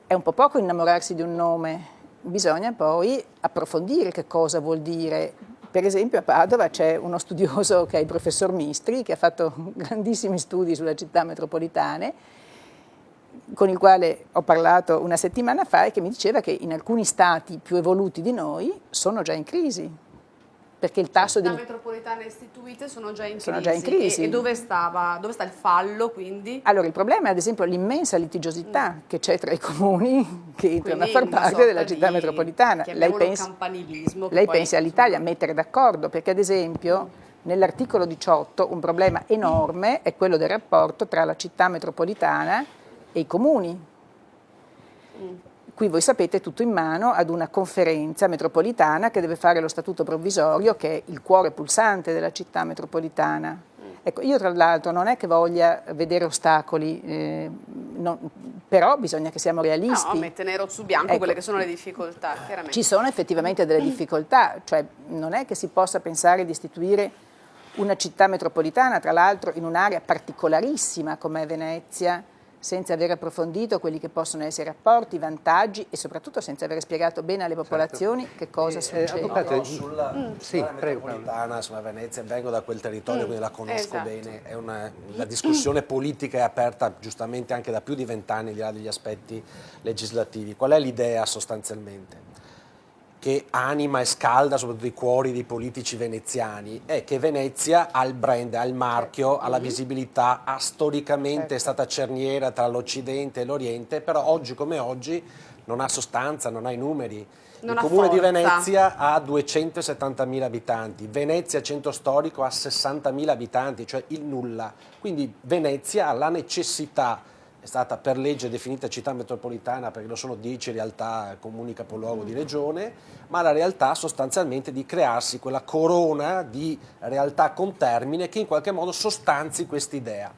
è un po' poco innamorarsi di un nome, bisogna poi approfondire che cosa vuol dire. Per esempio a Padova c'è uno studioso che è il professor Mistri, che ha fatto grandissimi studi sulle città metropolitane, con il quale ho parlato una settimana fa e che mi diceva che in alcuni stati più evoluti di noi sono già in crisi, perché il tasso di... Le città metropolitane istituite sono già in crisi. E dove sta il fallo quindi? Allora il problema è ad esempio l'immensa litigiosità che c'è tra i comuni che entrano a far parte della città metropolitana. Lei pensi all'Italia a mettere d'accordo, perché ad esempio nell'articolo 18 un problema enorme è quello del rapporto tra la città metropolitana e i comuni. Qui voi sapete tutto in mano ad una conferenza metropolitana che deve fare lo statuto provvisorio, che è il cuore pulsante della città metropolitana. Ecco, io tra l'altro non è che voglia vedere ostacoli, però bisogna che siamo realisti. No, mette nero su bianco quelle che sono le difficoltà, chiaramente. Ci sono effettivamente delle difficoltà, cioè non è che si possa pensare di istituire una città metropolitana, tra l'altro in un'area particolarissima come Venezia, senza aver approfondito quelli che possono essere rapporti, vantaggi e soprattutto senza aver spiegato bene alle popolazioni che cosa succede. Avvocato, sulla metropolitana, insomma, Venezia, vengo da quel territorio, quindi la conosco bene, la discussione politica è aperta giustamente anche da più di 20 anni, al di là degli aspetti legislativi. Qual è l'idea sostanzialmente che anima e scalda soprattutto i cuori dei politici veneziani? È che Venezia ha il brand, ha il marchio, ha la visibilità, ha storicamente è stata cerniera tra l'Occidente e l'Oriente, però oggi come oggi non ha sostanza, non ha i numeri. Il comune di Venezia ha 270.000 abitanti, Venezia centro storico ha 60.000 abitanti, cioè il nulla. Quindi Venezia ha la necessità, è stata per legge definita città metropolitana perché lo sono 10 realtà, comuni capoluogo di regione, ma la realtà sostanzialmente di crearsi quella corona di realtà con termine che in qualche modo sostanzi quest'idea.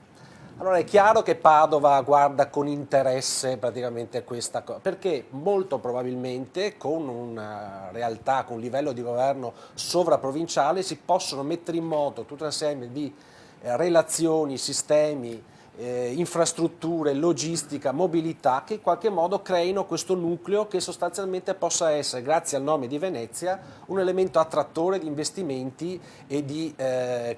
Allora è chiaro che Padova guarda con interesse praticamente questa cosa, perché molto probabilmente con una realtà, con un livello di governo sovraprovinciale si possono mettere in moto tutta una serie di relazioni, sistemi, infrastrutture, logistica, mobilità che in qualche modo creino questo nucleo che sostanzialmente possa essere, grazie al nome di Venezia, un elemento attrattore di investimenti e di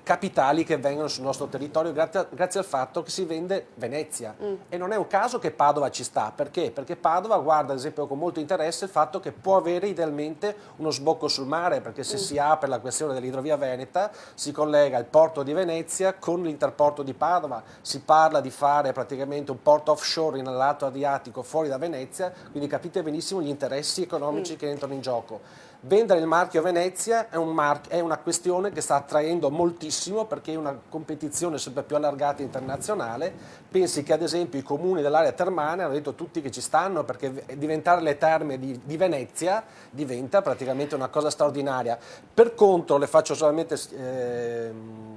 capitali che vengono sul nostro territorio grazie al fatto che si vende Venezia. E non è un caso che Padova ci sta, perché? Perché Padova guarda ad esempio con molto interesse il fatto che può avere idealmente uno sbocco sul mare, perché se si apre la questione dell'idrovia veneta si collega il porto di Venezia con l'interporto di Padova, si parla di fare praticamente un porto offshore nel lato Adriatico fuori da Venezia, quindi capite benissimo gli interessi economici che entrano in gioco. Vendere il marchio Venezia è una questione che sta attraendo moltissimo perché è una competizione sempre più allargata internazionale. Pensi che ad esempio i comuni dell'area termale hanno detto tutti che ci stanno perché diventare le terme di Venezia diventa praticamente una cosa straordinaria. Per contro, le faccio solamente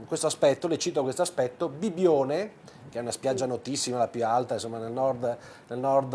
questo aspetto, le cito questo aspetto, Bibbione, che è una spiaggia notissima, la più alta insomma, nel nord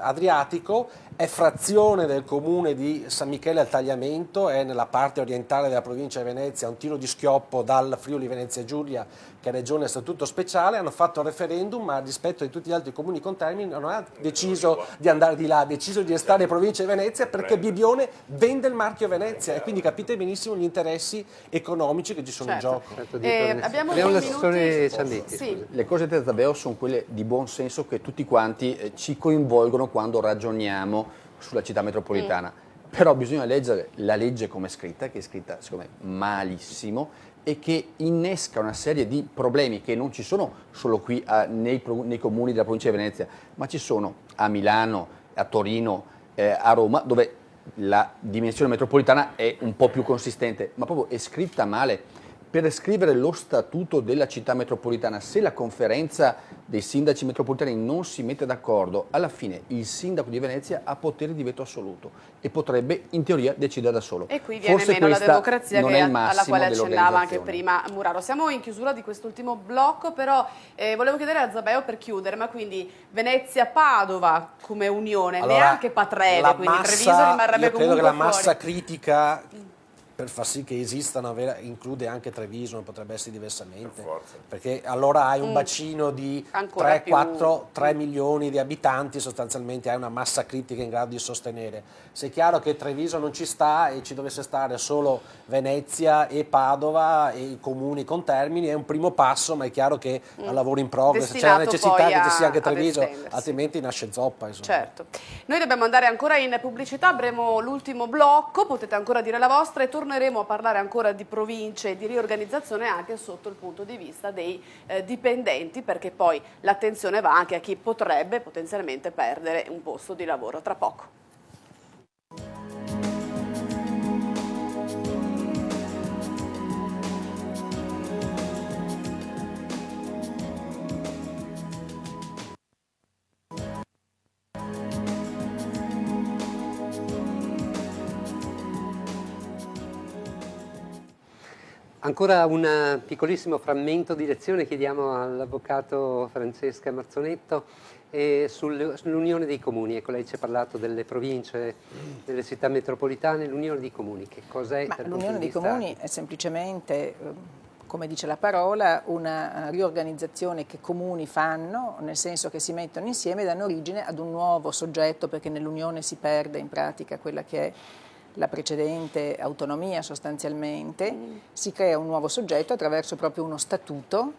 Adriatico, è frazione del comune di San Michele al Tagliamento, è nella parte orientale della provincia di Venezia, a un tiro di schioppo dal Friuli Venezia Giulia, che è regione a statuto speciale. Hanno fatto il referendum, ma rispetto a tutti gli altri comuni contermini non ha deciso di andare di là, ha deciso di restare in provincia di Venezia perché Bibbione vende il marchio Venezia e quindi capite benissimo gli interessi economici che ci sono in gioco. Abbiamo l'assessore Ciandetti. Sì. Le cose davvero sono quelle di buon senso che tutti quanti ci coinvolgono quando ragioniamo sulla città metropolitana. Però bisogna leggere la legge come è scritta, che è scritta secondo me malissimo e che innesca una serie di problemi che non ci sono solo qui nei comuni della provincia di Venezia, ma ci sono a Milano, a Torino, a Roma, dove la dimensione metropolitana è un po' più consistente, ma proprio è scritta male. Per scrivere lo statuto della città metropolitana, se la conferenza dei sindaci metropolitani non si mette d'accordo, alla fine il sindaco di Venezia ha potere di veto assoluto e potrebbe in teoria decidere da solo. E qui viene meno la democrazia alla quale accennava anche prima Muraro. Siamo in chiusura di quest'ultimo blocco, però volevo chiedere a Zabeo per chiudere, ma quindi Venezia-Padova come unione, allora, neanche Patrese, quindi Treviso rimarrebbe comunque fuori. Io credo che la massa critica per far sì che esistano, include anche Treviso, non potrebbe essere diversamente, perché allora hai un bacino di 3 milioni di abitanti, sostanzialmente hai una massa critica in grado di sostenere. Se è chiaro che Treviso non ci sta e ci dovesse stare solo Venezia e Padova e i comuni contermini, è un primo passo, ma è chiaro che è un lavoro in progress, c'è la necessità che ci sia anche Treviso, altrimenti nasce zoppa. Insomma. Certo. Noi dobbiamo andare ancora in pubblicità, avremo l'ultimo blocco, potete ancora dire la vostra e torneremo a parlare ancora di province e di riorganizzazione anche sotto il punto di vista dei dipendenti, perché poi l'attenzione va anche a chi potrebbe potenzialmente perdere un posto di lavoro. Tra poco. Ancora un piccolissimo frammento di lezione chiediamo all'avvocato Francesca Marzonetto sull'unione dei comuni. Ecco, lei ci ha parlato delle province, delle città metropolitane, l'unione dei comuni, che cos'è? L'unione dei comuni è semplicemente come dice la parola, una riorganizzazione che comuni fanno, nel senso che si mettono insieme e danno origine ad un nuovo soggetto, perché nell'unione si perde in pratica quella che è la precedente autonomia sostanzialmente, si crea un nuovo soggetto attraverso proprio uno statuto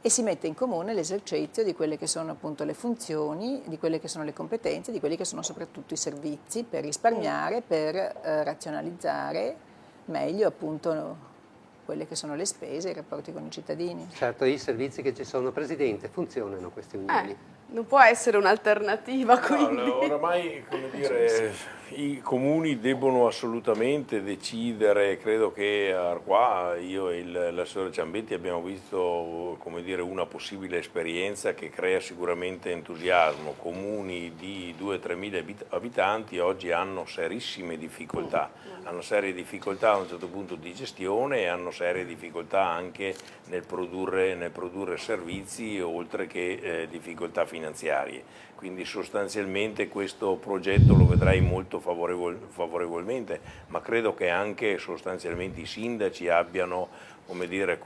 e si mette in comune l'esercizio di quelle che sono appunto le funzioni, di quelle che sono le competenze, di quelli che sono soprattutto i servizi per risparmiare, per razionalizzare meglio appunto quelle che sono le spese e i rapporti con i cittadini. Certo, i servizi che ci sono, Presidente, funzionano questi unioni. Non può essere un'alternativa, quindi. No, oramai, come dire, i comuni debbono assolutamente decidere. Credo che qua io e l'assessore Ciambetti abbiamo visto, come dire, una possibile esperienza che crea sicuramente entusiasmo. Comuni di 2-3 mila abitanti oggi hanno serissime difficoltà, hanno serie difficoltà a un certo punto di gestione e hanno serie difficoltà anche nel produrre servizi, oltre che difficoltà finanziarie. Quindi sostanzialmente questo progetto lo vedrei molto favorevolmente, ma credo che anche sostanzialmente i sindaci abbiano, come dire,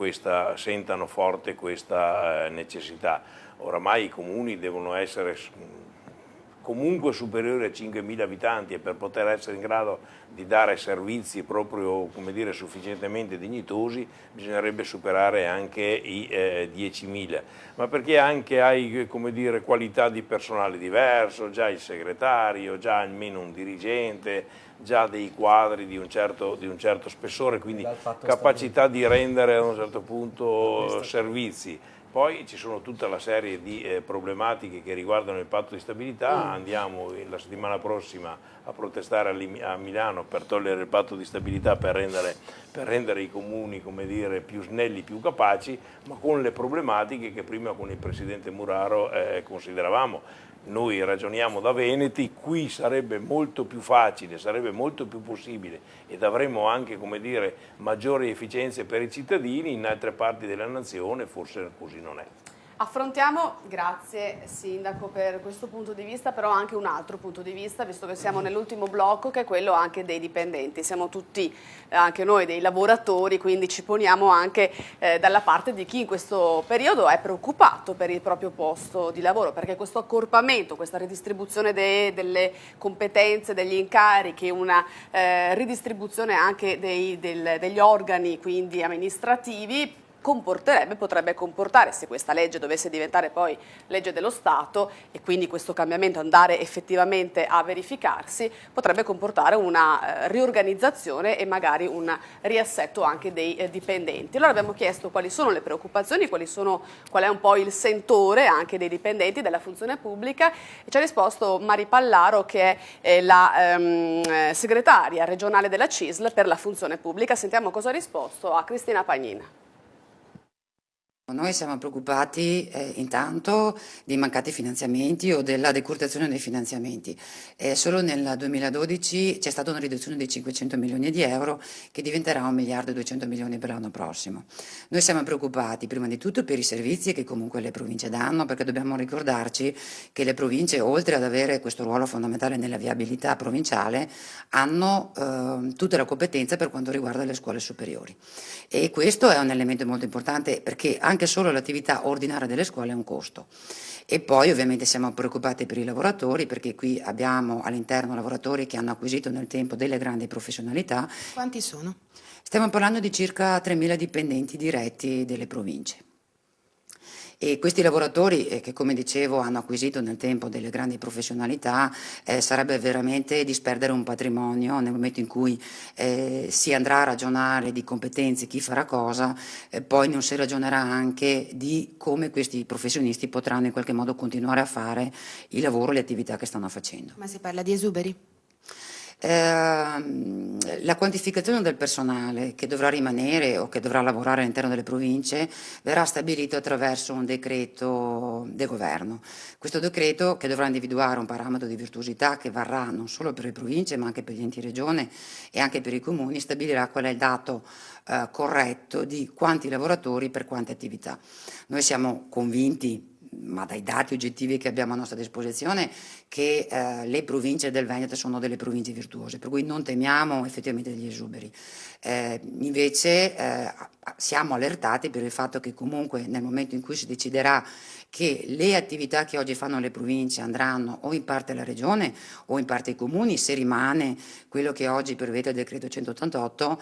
sentano forte questa necessità. Oramai i comuni devono essere comunque superiori a 5.000 abitanti e per poter essere in grado di dare servizi proprio, come dire, sufficientemente dignitosi bisognerebbe superare anche i 10.000, ma perché anche hai, come dire, qualità di personale diverso, già il segretario, già almeno un dirigente, già dei quadri di un certo spessore, quindi capacità di rendere a un certo punto servizi. Poi ci sono tutta la serie di problematiche che riguardano il patto di stabilità, andiamo la settimana prossima a protestare a Milano per togliere il patto di stabilità, per rendere i comuni, come dire, più snelli, più capaci, ma con le problematiche che prima con il Presidente Muraro consideravamo. Noi ragioniamo da veneti, qui sarebbe molto più facile, sarebbe molto più possibile ed avremmo anche, come dire, maggiori efficienze per i cittadini. In altre parti della nazione forse così non è. Affrontiamo, grazie Sindaco per questo punto di vista, però anche un altro punto di vista, visto che siamo nell'ultimo blocco, che è quello anche dei dipendenti. Siamo tutti, anche noi, dei lavoratori, quindi ci poniamo anche dalla parte di chi in questo periodo è preoccupato per il proprio posto di lavoro, perché questo accorpamento, questa ridistribuzione delle competenze, degli incarichi, una ridistribuzione anche degli organi, quindi amministrativi, potrebbe comportare, se questa legge dovesse diventare poi legge dello Stato e quindi questo cambiamento andare effettivamente a verificarsi, potrebbe comportare una riorganizzazione e magari un riassetto anche dei dipendenti. Allora abbiamo chiesto quali sono le preoccupazioni, qual è un po' il sentore anche dei dipendenti della funzione pubblica, e ci ha risposto Mari Pallaro, che è la segretaria regionale della CISL per la funzione pubblica. Sentiamo cosa ha risposto a Cristina Pagnina. Noi siamo preoccupati intanto dei mancati finanziamenti o della decurtazione dei finanziamenti. Solo nel 2012 c'è stata una riduzione dei 500 milioni di euro che diventerà 1 miliardo e 200 milioni per l'anno prossimo. Noi siamo preoccupati prima di tutto per i servizi che comunque le province danno, perché dobbiamo ricordarci che le province, oltre ad avere questo ruolo fondamentale nella viabilità provinciale, hanno tutta la competenza per quanto riguarda le scuole superiori. E questo è un elemento molto importante, perché anche solo l'attività ordinaria delle scuole è un costo. E poi ovviamente siamo preoccupati per i lavoratori, perché qui abbiamo all'interno lavoratori che hanno acquisito nel tempo delle grandi professionalità. Quanti sono? Stiamo parlando di circa 3.000 dipendenti diretti delle province. E questi lavoratori che, come dicevo, hanno acquisito nel tempo delle grandi professionalità, sarebbe veramente disperdere un patrimonio nel momento in cui si andrà a ragionare di competenze, chi farà cosa, poi non si ragionerà anche di come questi professionisti potranno in qualche modo continuare a fare il lavoro e le attività che stanno facendo. Ma si parla di esuberi? La quantificazione del personale che dovrà rimanere o che dovrà lavorare all'interno delle province verrà stabilito attraverso un decreto del governo. Questo decreto, che dovrà individuare un parametro di virtuosità che varrà non solo per le province ma anche per gli enti regione e anche per i comuni, stabilirà qual è il dato corretto di quanti lavoratori per quante attività. Noi siamo convinti, ma dai dati oggettivi che abbiamo a nostra disposizione, che le province del Veneto sono delle province virtuose, per cui non temiamo effettivamente degli esuberi. Invece siamo allertati per il fatto che comunque nel momento in cui si deciderà che le attività che oggi fanno le province andranno o in parte alla regione o in parte ai comuni, se rimane quello che oggi prevede il decreto 188,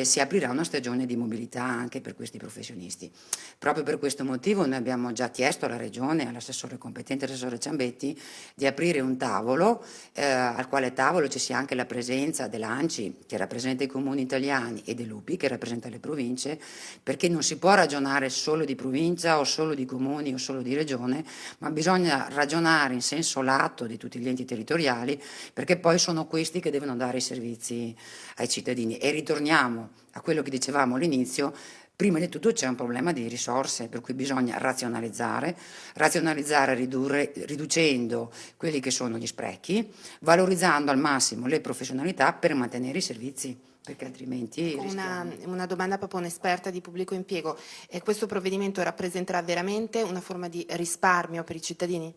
si aprirà una stagione di mobilità anche per questi professionisti. Proprio per questo motivo noi abbiamo già chiesto alla regione, all'assessore competente, l'assessore Ciambetti, di aprire un tavolo, al quale tavolo ci sia anche la presenza dell'ANCI, che rappresenta i comuni italiani, e dell'UPI, che rappresenta le province, perché non si può ragionare solo di provincia o solo di comuni o solo di regione, ma bisogna ragionare in senso lato di tutti gli enti territoriali, perché poi sono questi che devono dare i servizi ai cittadini. E ritorniamo a quello che dicevamo all'inizio: prima di tutto c'è un problema di risorse, per cui bisogna razionalizzare, riducendo quelli che sono gli sprechi, valorizzando al massimo le professionalità per mantenere i servizi, perché altrimenti una domanda proprio un'esperta di pubblico impiego. Questo provvedimento rappresenterà veramente una forma di risparmio per i cittadini?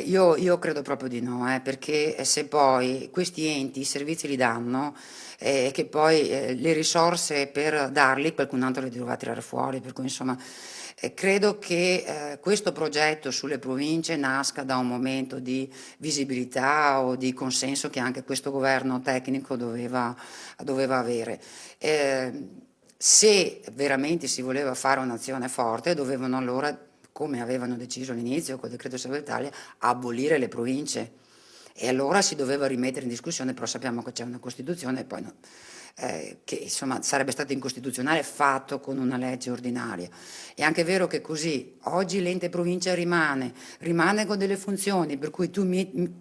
Io credo proprio di no, perché se poi questi enti i servizi li danno, che poi le risorse per darli qualcun altro le dovrà tirare fuori, per cui insomma credo che questo progetto sulle province nasca da un momento di visibilità o di consenso che anche questo governo tecnico doveva avere. Se veramente si voleva fare un'azione forte, dovevano allora, come avevano deciso all'inizio col decreto Salva Italia, abolire le province, e allora si doveva rimettere in discussione, però sappiamo che c'è una Costituzione e poi no, che insomma sarebbe stato incostituzionale fatto con una legge ordinaria. È anche vero che così oggi l'ente provincia rimane con delle funzioni, per cui tu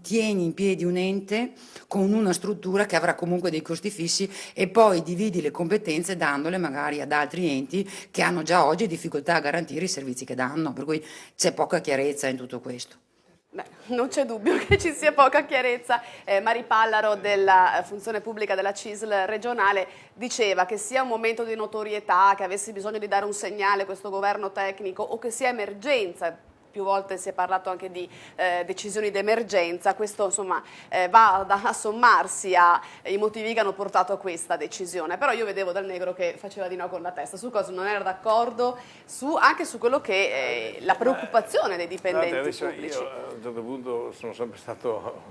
tieni in piedi un ente con una struttura che avrà comunque dei costi fissi, e poi dividi le competenze dandole magari ad altri enti che hanno già oggi difficoltà a garantire i servizi che danno, per cui c'è poca chiarezza in tutto questo. Beh, non c'è dubbio che ci sia poca chiarezza. Mari Pallaro, della funzione pubblica della CISL regionale, diceva che sia un momento di notorietà, che avesse bisogno di dare un segnale questo governo tecnico, o che sia emergenza. Più volte si è parlato anche di decisioni d'emergenza, questo insomma va a sommarsi ai motivi che hanno portato a questa decisione. Però io vedevo Dal Negro che faceva di no con la testa, su cosa non era d'accordo, anche su quello che è la preoccupazione dei dipendenti pubblici. Io a un certo punto sono sempre stato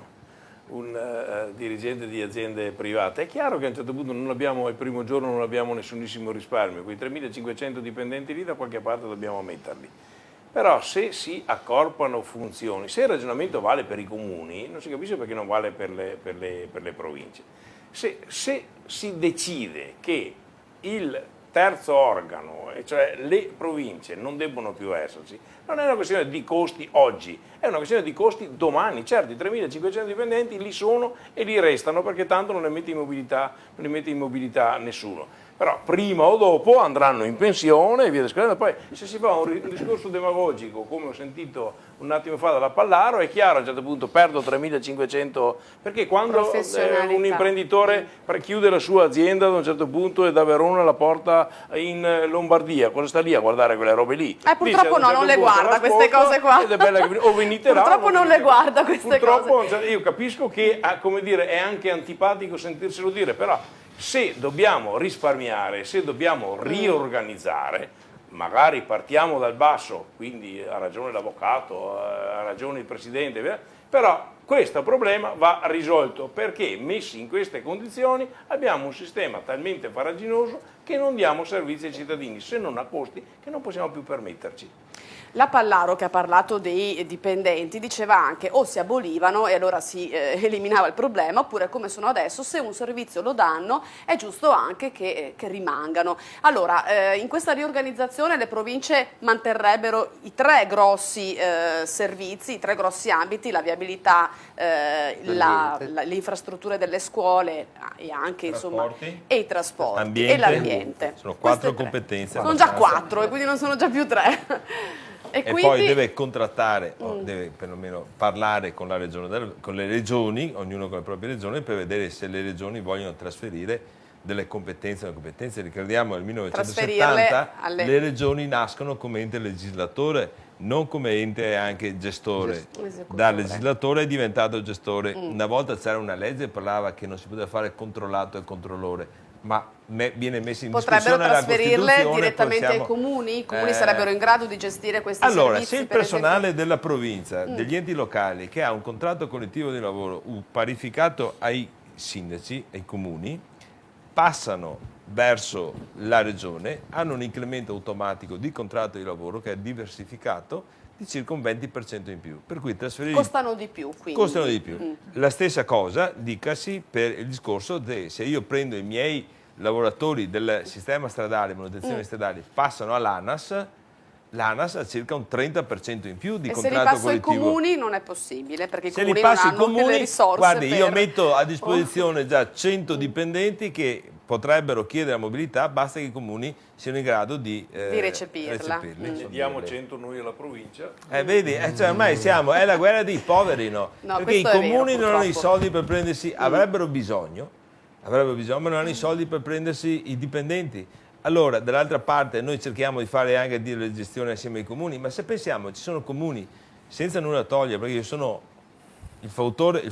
un dirigente di aziende private. È chiaro che a un certo punto il primo giorno non abbiamo nessunissimo risparmio, quei 3.500 dipendenti lì da qualche parte dobbiamo metterli. Però se si accorpano funzioni, se il ragionamento vale per i comuni, non si capisce perché non vale per le province. Se si decide che il terzo organo, cioè le province, non debbono più esserci, non è una questione di costi oggi, è una questione di costi domani. Certo, i 3.500 dipendenti lì sono e lì restano, perché tanto non ne mette in mobilità nessuno. Però prima o dopo andranno in pensione e via discorrendo. Poi se si fa un discorso demagogico, come ho sentito un attimo fa dalla Pallaro, è chiaro, a un certo punto perdo 3.500, perché quando un imprenditore chiude la sua azienda ad un certo punto e da Verona la porta in Lombardia, cosa sta lì a guardare quelle robe lì? Purtroppo no, non le guarda queste cose qua. Ed è bella che, o venite là, purtroppo non le guarda queste cose. Io capisco che come dire, è anche antipatico sentirselo dire, però se dobbiamo risparmiare, se dobbiamo riorganizzare, magari partiamo dal basso, quindi ha ragione l'avvocato, ha ragione il presidente, però questo problema va risolto, perché messi in queste condizioni abbiamo un sistema talmente farraginoso che non diamo servizi ai cittadini, se non a costi che non possiamo più permetterci. La Pallaro, che ha parlato dei dipendenti, diceva anche o si abolivano e allora si eliminava il problema, oppure come sono adesso, se un servizio lo danno è giusto anche che rimangano. Allora, in questa riorganizzazione le province manterrebbero i 3 grossi servizi, i 3 grossi ambiti: la viabilità, le infrastrutture delle scuole e anche e i trasporti e l'ambiente. Sono 4 competenze. Sono già 4 e quindi non sono già più 3. E quindi poi deve contrattare, o deve perlomeno parlare con con le regioni, ognuno con le proprie regioni, per vedere se le regioni vogliono trasferire delle competenze. Ricordiamo nel 1970 le regioni nascono come ente legislatore, non come ente anche gestore. Da legislatore è diventato gestore. Una volta c'era una legge che parlava che non si poteva fare controllato e controllore. ma viene messa in Potrebbero discussione la trasferirle Costituzione, direttamente ai comuni? I comuni sarebbero in grado di gestire questi allora, servizi? se il personale della provincia, degli enti locali, che ha un contratto collettivo di lavoro parificato ai sindaci, ai comuni, passano verso la regione, hanno un incremento automatico di contratto di lavoro che è diversificato di circa un 20% in più. Per cui trasferire... Costano di più, quindi. Costano di più. La stessa cosa dicasi per il discorso che se io prendo i miei lavoratori del sistema stradale, manutenzione stradale, passano all'ANAS, l'ANAS ha circa un 30% in più di contratto collettivo. Se li passo ai comuni non è possibile, perché i se comuni li passi non hanno le risorse. Guardi, io metto a disposizione già 100 dipendenti che potrebbero chiedere la mobilità, basta che i comuni siano in grado di recepirla. Ne diamo 100 noi alla provincia. Vedi, cioè ormai è la guerra dei poveri, no? Perché i comuni non hanno i soldi per prendersi, avrebbero bisogno, ma non hanno i soldi per prendersi i dipendenti. Allora, dall'altra parte noi cerchiamo di fare anche la gestione assieme ai comuni, ma se pensiamo, ci sono comuni, senza nulla togliere, perché io sono il fautore,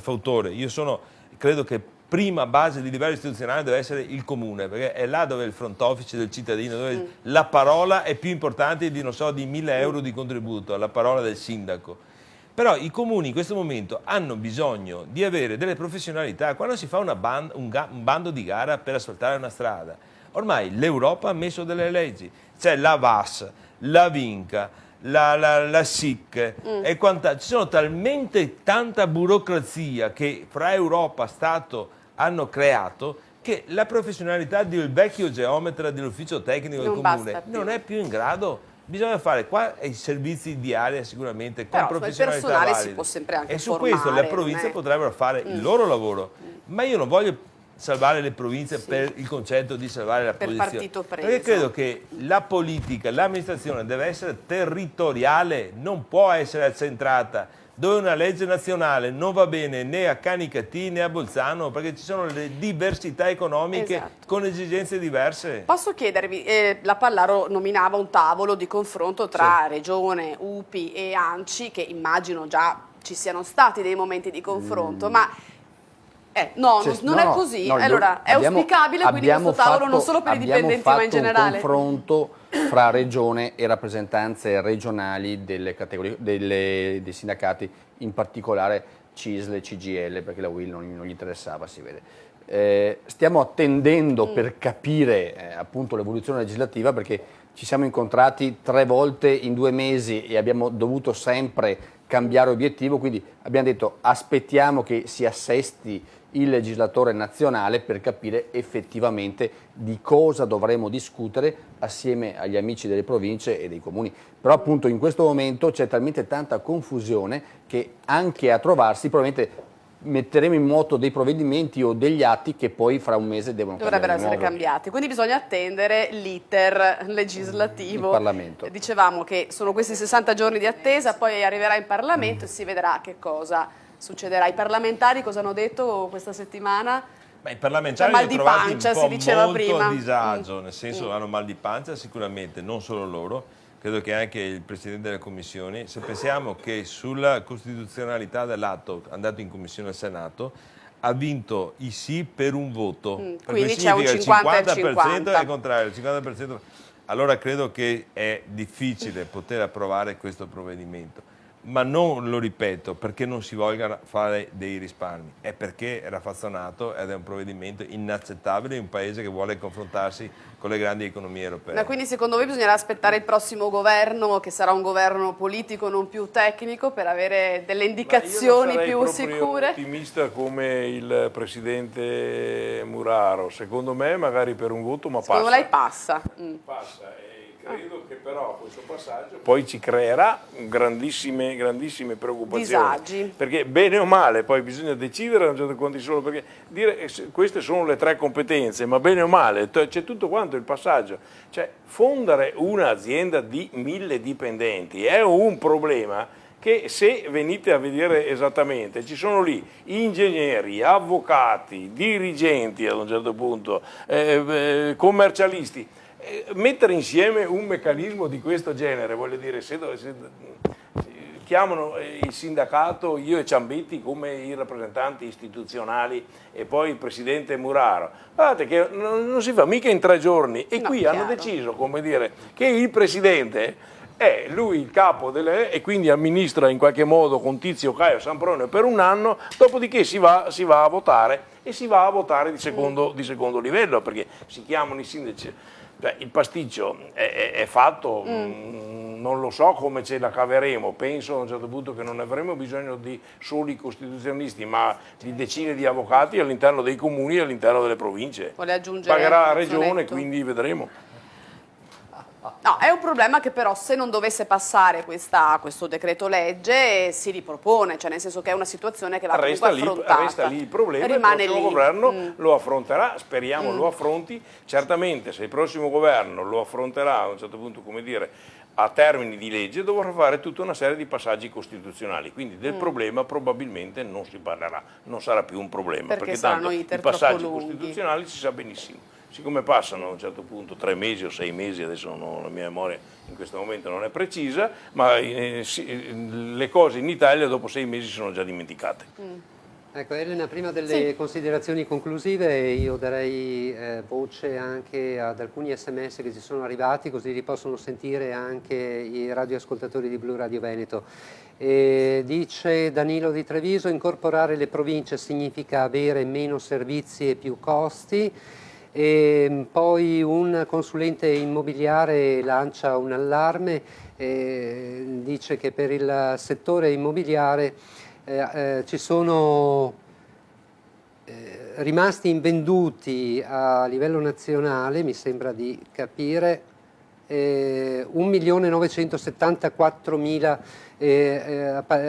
credo che prima base di livello istituzionale deve essere il comune, perché è là dove è il front office del cittadino, dove la parola è più importante di, non so, di 1.000 euro di contributo, la parola del sindaco. Però i comuni in questo momento hanno bisogno di avere delle professionalità. Quando si fa un bando di gara per asfaltare una strada, ormai l'Europa ha messo delle leggi, c'è la VAS, la Vinca, la SIC e ci sono talmente tanta burocrazia che fra Europa e Stato hanno creato che la professionalità del vecchio geometra dell'ufficio tecnico del comune non è più in grado. Bisogna fare qua i servizi di area sicuramente con professionalità valide. Il personale si può sempre anche e su formare, questo le province potrebbero fare il loro lavoro, ma io non voglio salvare le province per il concetto di salvare la posizione, partito preso. perché credo che la politica, l'amministrazione deve essere territoriale, non può essere accentrata, dove una legge nazionale non va bene né a Canicattì né a Bolzano, perché ci sono le diversità economiche con esigenze diverse. Posso chiedervi, la Pallaro nominava un tavolo di confronto tra Regione, UPI e ANCI, che immagino già ci siano stati dei momenti di confronto, ma non è così. Allora, è auspicabile quindi questo tavolo non solo per i dipendenti ma in generale? Abbiamo fatto un confronto fra Regione e rappresentanze regionali delle categorie, dei sindacati, in particolare CISL e CGL, perché la UIL non gli interessava, si vede. Stiamo attendendo per capire appunto l'evoluzione legislativa, perché ci siamo incontrati 3 volte in 2 mesi e abbiamo dovuto sempre cambiare obiettivo, quindi abbiamo detto aspettiamo che si assesti il legislatore nazionale per capire effettivamente di cosa dovremo discutere assieme agli amici delle province e dei comuni. Però appunto in questo momento c'è talmente tanta confusione che anche a trovarsi probabilmente metteremo in moto dei provvedimenti o degli atti che poi fra un mese dovrebbero essere cambiati. Quindi bisogna attendere l'iter legislativo. Il Parlamento. Dicevamo che sono questi 60 giorni di attesa, poi arriverà in Parlamento e si vedrà che cosa succederà. I parlamentari cosa hanno detto questa settimana? I parlamentari mal di pancia, si diceva prima. Molto a disagio, nel senso hanno mal di pancia sicuramente, non solo loro, credo che anche il Presidente delle Commissioni. Se pensiamo che sulla costituzionalità dell'atto andato in Commissione al Senato ha vinto i sì per un voto, quindi c'è un 50% il 50% è contrario, il 50%. Allora credo che è difficile poter approvare questo provvedimento. Ma non lo ripeto perché non si vogliono fare dei risparmi, è perché era fazzonato ed è un provvedimento inaccettabile in un paese che vuole confrontarsi con le grandi economie europee. Ma quindi secondo voi bisognerà aspettare il prossimo governo, che sarà un governo politico non più tecnico, per avere delle indicazioni più sicure? Io non sarei ottimista come il Presidente Muraro, secondo me magari per un voto, ma passa. Secondo lei passa? Passa. Credo che però questo passaggio poi ci creerà grandissime preoccupazioni. Disagi. Perché bene o male poi bisogna decidere a un certo punto solo, perché dire queste sono le 3 competenze, ma bene o male c'è tutto quanto il passaggio. Cioè fondare un'azienda di 1000 dipendenti è un problema che, se venite a vedere esattamente, ci sono lì ingegneri, avvocati, dirigenti ad un certo punto, commercialisti. Mettere insieme un meccanismo di questo genere, voglio dire, chiamano il sindacato, io e Ciambetti, come i rappresentanti istituzionali e poi il presidente Muraro. Guardate che non si fa mica in 3 giorni e qui hanno deciso, come dire, che il presidente è lui il capo e quindi amministra in qualche modo con Tizio, Caio, Sampronio per un anno, dopodiché si va a votare e si va a votare di secondo livello, perché si chiamano i sindaci. Beh, il pasticcio è fatto, non lo so come ce la caveremo, penso a un certo punto che non avremo bisogno di soli costituzionalisti, ma di decine di avvocati all'interno dei comuni e all'interno delle province. Vuole aggiungere pagherà la regione, quindi vedremo. No, è un problema che però se non dovesse passare questo decreto legge si ripropone, cioè nel senso che è una situazione che va comunque affrontata. Resta lì il problema, rimane il prossimo governo lo affronterà, speriamo lo affronti, certamente se il prossimo governo lo affronterà a un certo punto, come dire, a termini di legge dovrà fare tutta una serie di passaggi costituzionali, quindi del problema probabilmente non si parlerà, non sarà più un problema, perché tanto i passaggi costituzionali si sa benissimo. Siccome passano a un certo punto 3 mesi o 6 mesi, adesso la mia memoria in questo momento non è precisa, ma le cose in Italia dopo 6 mesi sono già dimenticate. Ecco Elena, prima delle considerazioni conclusive io darei voce anche ad alcuni sms che ci sono arrivati, così li possono sentire anche i radioascoltatori di Blu Radio Veneto. Dice Danilo di Treviso, incorporare le province significa avere meno servizi e più costi. E poi un consulente immobiliare lancia un allarme, dice che per il settore immobiliare ci sono rimasti invenduti a livello nazionale, mi sembra di capire, 1.974.000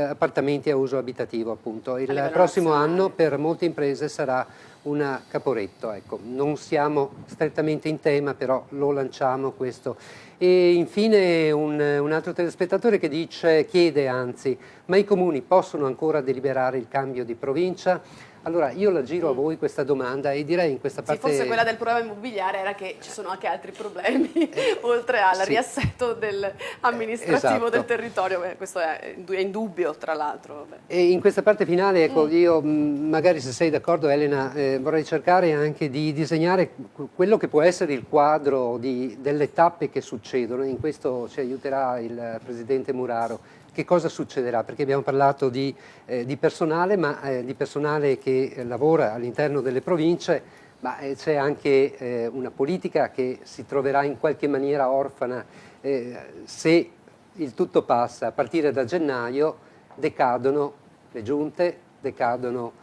appartamenti a uso abitativo, appunto. Il prossimo anno per molte imprese sarà una Caporetto, ecco. Non siamo strettamente in tema, però lo lanciamo questo. E infine un altro telespettatore che chiede anzi, ma i comuni possono ancora deliberare il cambio di provincia? Allora io la giro a voi questa domanda e direi in questa parte... Forse quella del problema immobiliare era che ci sono anche altri problemi, oltre al riassetto amministrativo del territorio, questo è indubbio tra l'altro. E in questa parte finale, ecco, io magari se sei d'accordo Elena, vorrei cercare anche di disegnare quello che può essere il quadro delle tappe che succedono, in questo ci aiuterà il Presidente Muraro. Che cosa succederà? Perché abbiamo parlato di personale, ma di personale che lavora all'interno delle province, ma c'è anche una politica che si troverà in qualche maniera orfana se il tutto passa. A partire da gennaio decadono le giunte, decadono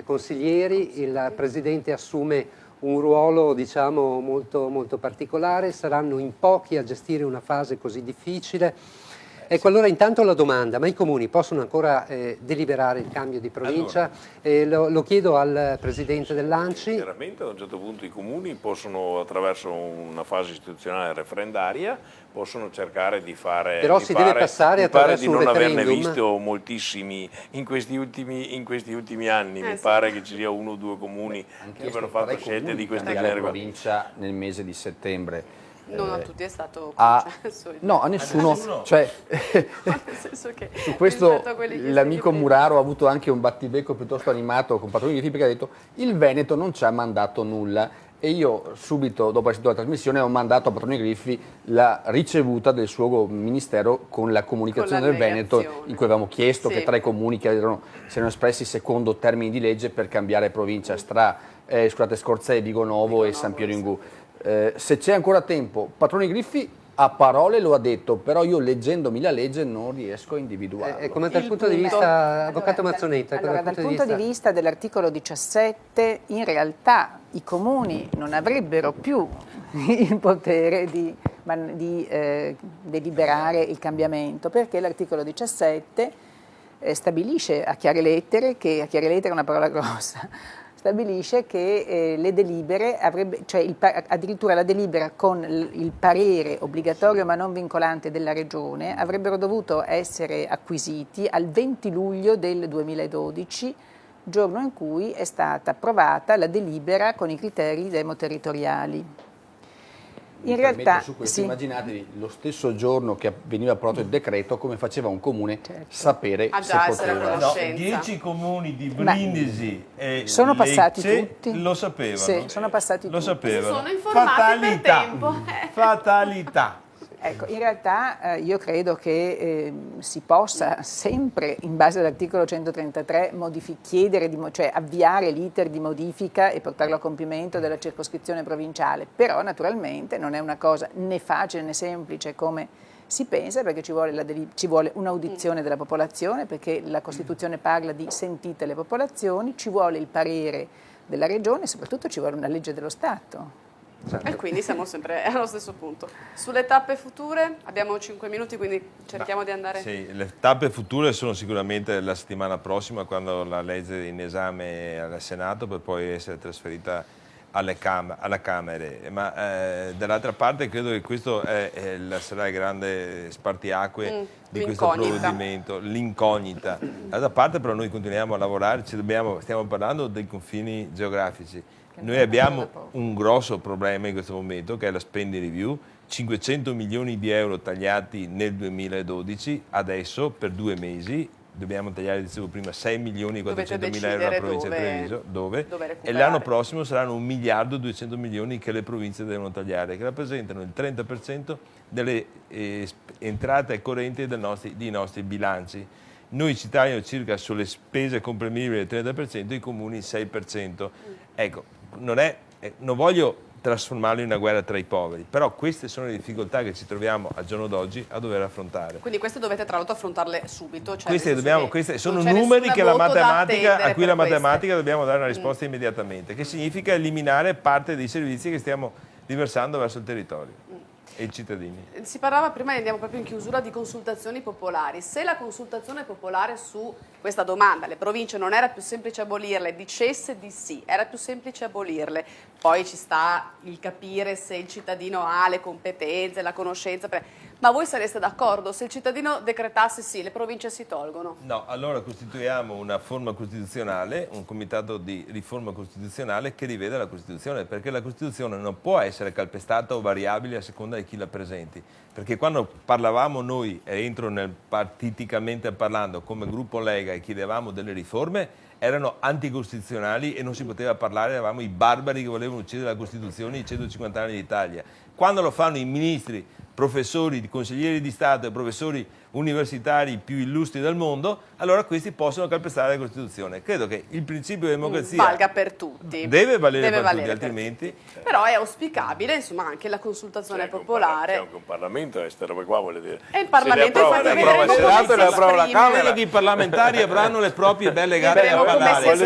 consiglieri, il Presidente assume un ruolo diciamo molto, molto particolare, saranno in pochi a gestire una fase così difficile. Ecco, allora intanto la domanda, ma i comuni possono ancora deliberare il cambio di provincia? Allora, lo chiedo al Presidente dell'ANCI. Sinceramente a un certo punto i comuni possono, attraverso una fase istituzionale referendaria, possono cercare di fare... Però si deve passare attraverso un referendum. Non averne visto moltissimi in questi ultimi anni, mi pare che ci sia 1 o 2 comuni che abbiano fatto scelte di questo genere. La provincia nel mese di settembre. Non a tutti è stato concesso. No, a nessuno. Cioè, nel senso che su questo l'amico Muraro ha avuto anche un battibecco piuttosto animato con Patroni Griffi perché ha detto il Veneto non ci ha mandato nulla e io subito dopo aver sentito la trasmissione ho mandato a Patroni Griffi la ricevuta del suo ministero con la comunicazione del Veneto in cui avevamo chiesto che 3 comuni che si erano espressi secondo termini di legge per cambiare provincia, Scorzè, Vigo Novo e San Piero in Gu. Se c'è ancora tempo, Patroni Griffi a parole lo ha detto, però io leggendomi la legge non riesco a individuarlo. Come dal punto di vista, Avvocato Mazzonetta? Allora, dal punto di vista dell'articolo 17, in realtà i comuni non avrebbero più il potere di deliberare il cambiamento, perché l'articolo 17 stabilisce a chiare lettere, che a chiare lettere è una parola grossa, stabilisce che le delibere, addirittura la delibera con il parere obbligatorio ma non vincolante della Regione, avrebbero dovuto essere acquisiti al 20 luglio del 2012, giorno in cui è stata approvata la delibera con i criteri demoterritoriali. In realtà, su questo, sì. immaginatevi lo stesso giorno che veniva approvato il decreto come faceva un comune sapere se poteva. No, 10 comuni di Brindisi e sono passati Lecce tutti? lo sapevano. Sì, sono passati lo tutti. sapevano. Sono informati per tempo. Fatalità. Ecco, in realtà io credo che si possa sempre, in base all'articolo 133, chiedere, cioè avviare l'iter di modifica e portarlo a compimento della circoscrizione provinciale, però naturalmente non è una cosa né facile né semplice come si pensa, perché ci vuole un'audizione della popolazione, perché la Costituzione parla di sentite le popolazioni, ci vuole il parere della Regione e soprattutto ci vuole una legge dello Stato. Certo. E quindi siamo sempre allo stesso punto. Sulle tappe future abbiamo 5 minuti, quindi cerchiamo di andare... Sì, le tappe future sono sicuramente la settimana prossima, quando la legge è in esame al Senato per poi essere trasferita alla Camere. Ma dall'altra parte credo che questo sarà il grande spartiacque di questo provvedimento, l'incognita. Dall'altra parte però noi continuiamo a lavorare, stiamo parlando dei confini geografici. Noi abbiamo un grosso problema in questo momento, che è la spending review, 500 milioni di euro tagliati nel 2012, adesso per 2 mesi dobbiamo tagliare, dicevo prima, 6 milioni e 400 mila euro alla provincia di Treviso, e l'anno prossimo saranno 1 miliardo e 200 milioni che le province devono tagliare, che rappresentano il 30% delle entrate correnti dei nostri bilanci. Noi ci tagliano circa sulle spese comprimibili il 30%, i comuni il 6%. Ecco, non voglio trasformarlo in una guerra tra i poveri, però queste sono le difficoltà che ci troviamo al giorno d'oggi a dover affrontare. Quindi queste dovete tra l'altro affrontarle subito. Cioè Questi sono numeri che a cui la matematica dobbiamo dare una risposta immediatamente, che significa eliminare parte dei servizi che stiamo riversando verso il territorio e i cittadini. Si parlava prima, e andiamo proprio in chiusura, di consultazioni popolari. Se la consultazione popolare su questa domanda, le province, non era più semplice abolirle, dicesse di sì, era più semplice abolirle, poi ci sta il capire se il cittadino ha le competenze, la conoscenza, ma voi sareste d'accordo se il cittadino decretasse sì, le province si tolgono? No, allora costituiamo una forma costituzionale, un comitato di riforma costituzionale che riveda la Costituzione, perché la Costituzione non può essere calpestata o variabile a seconda di chi la presenti, perché quando parlavamo noi, e entro partiticamente parlando, come gruppo Lega, e chiedevamo delle riforme, erano anticostituzionali e non si poteva parlare, eravamo i barbari che volevano uccidere la Costituzione in 150 anni d'Italia. Quando lo fanno i ministri, professori, consiglieri di Stato e professori universitari più illustri del mondo, allora questi possono calpestare la Costituzione. Credo che il principio di democrazia valga per tutti. Deve valere per tutti, altrimenti... Però è auspicabile, insomma, anche la consultazione popolare. C'è anche un Parlamento, queste robe qua, vuole dire. E il Parlamento approva il Senato e le approva la Camera. Credo che i parlamentari avranno le proprie belle gare da parlare.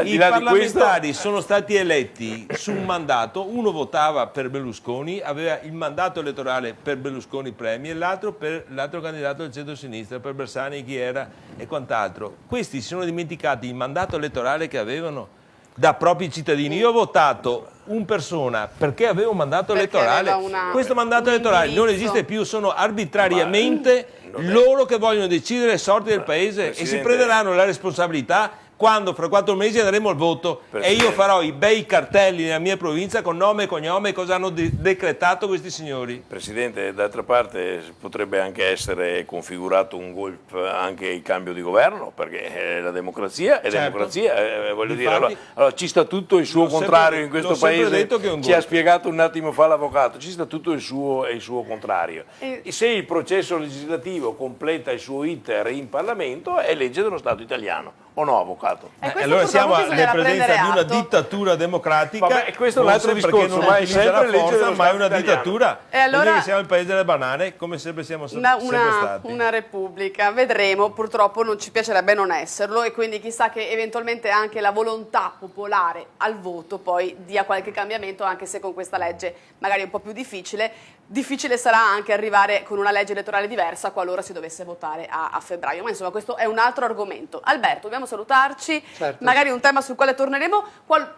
I parlamentari sono stati eletti su un mandato, uno votava per Berlusconi, aveva il mandato elettorale per Berlusconi Premier, l'altro per l'altro candidato del centro-sinistra, per Bersani chi era e quant'altro. Questi si sono dimenticati il mandato elettorale che avevano da propri cittadini. Io ho votato un persona perché aveva un mandato elettorale. Questo mandato elettorale non esiste più, sono arbitrariamente loro che vogliono decidere le sorti del paese e si prenderanno la responsabilità quando fra 4 mesi andremo al voto e io farò i bei cartelli nella mia provincia con nome e cognome cosa hanno decretato questi signori. Presidente, d'altra parte potrebbe anche essere configurato un golpe anche il cambio di governo, perché la democrazia è democrazia, voglio dire, allora ci sta tutto il suo contrario in questo paese, ci ha spiegato un attimo fa l'avvocato, ci sta tutto il suo e il suo contrario. E se il processo legislativo completa il suo iter in Parlamento è legge dello Stato italiano, o no, avvocato? Allora siamo alla presenza di una dittatura democratica. Vabbè, questo è un altro discorso, ma è sempre legge dello ma è Stato una dittatura. E allora siamo il paese delle banane, come sempre siamo sempre stati. Una repubblica, vedremo, purtroppo non ci piacerebbe non esserlo e quindi chissà che eventualmente anche la volontà popolare al voto poi dia qualche cambiamento, anche se con questa legge magari è un po' più difficile. Difficile sarà anche arrivare con una legge elettorale diversa qualora si dovesse votare a febbraio, ma insomma questo è un altro argomento. Alberto, dobbiamo salutarci, magari un tema sul quale torneremo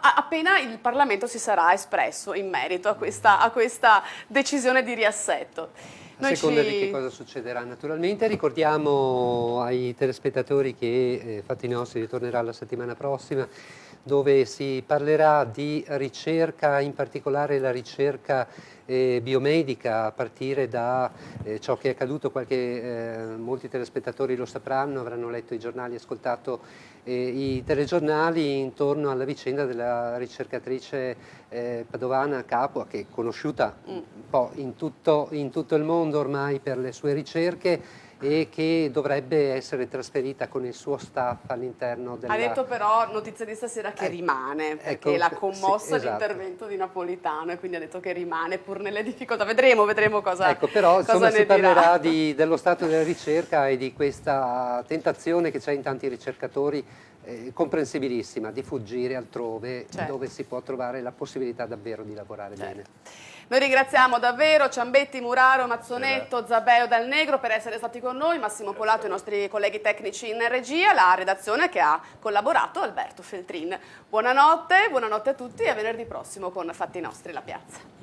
appena il Parlamento si sarà espresso in merito a questa decisione di riassetto. A seconda di che cosa succederà naturalmente. Ricordiamo ai telespettatori che Fatti Nostri ritornerà la settimana prossima, dove si parlerà di ricerca, in particolare la ricerca biomedica, a partire da ciò che è accaduto, molti telespettatori lo sapranno, avranno letto i giornali, ascoltato i telegiornali intorno alla vicenda della ricercatrice padovana Capua, che è conosciuta un po' in tutto il mondo ormai per le sue ricerche, e che dovrebbe essere trasferita con il suo staff all'interno della... Ha detto però, notizia di stasera, che rimane, perché l'ha commossa sì, esatto. L'intervento di Napolitano, e quindi ha detto che rimane pur nelle difficoltà. Vedremo cosa però insomma si dirà. parlerà dello stato della ricerca e di questa tentazione che c'è in tanti ricercatori, comprensibilissima, di fuggire altrove, dove si può trovare la possibilità davvero di lavorare bene. Noi ringraziamo davvero Ciambetti, Muraro, Mazzonetto, Zabeo, Dal Negro per essere stati con noi, Massimo Polato e i nostri colleghi tecnici in regia, la redazione che ha collaborato, Alberto Feltrin. Buonanotte a tutti e a venerdì prossimo con Fatti Nostri, la piazza.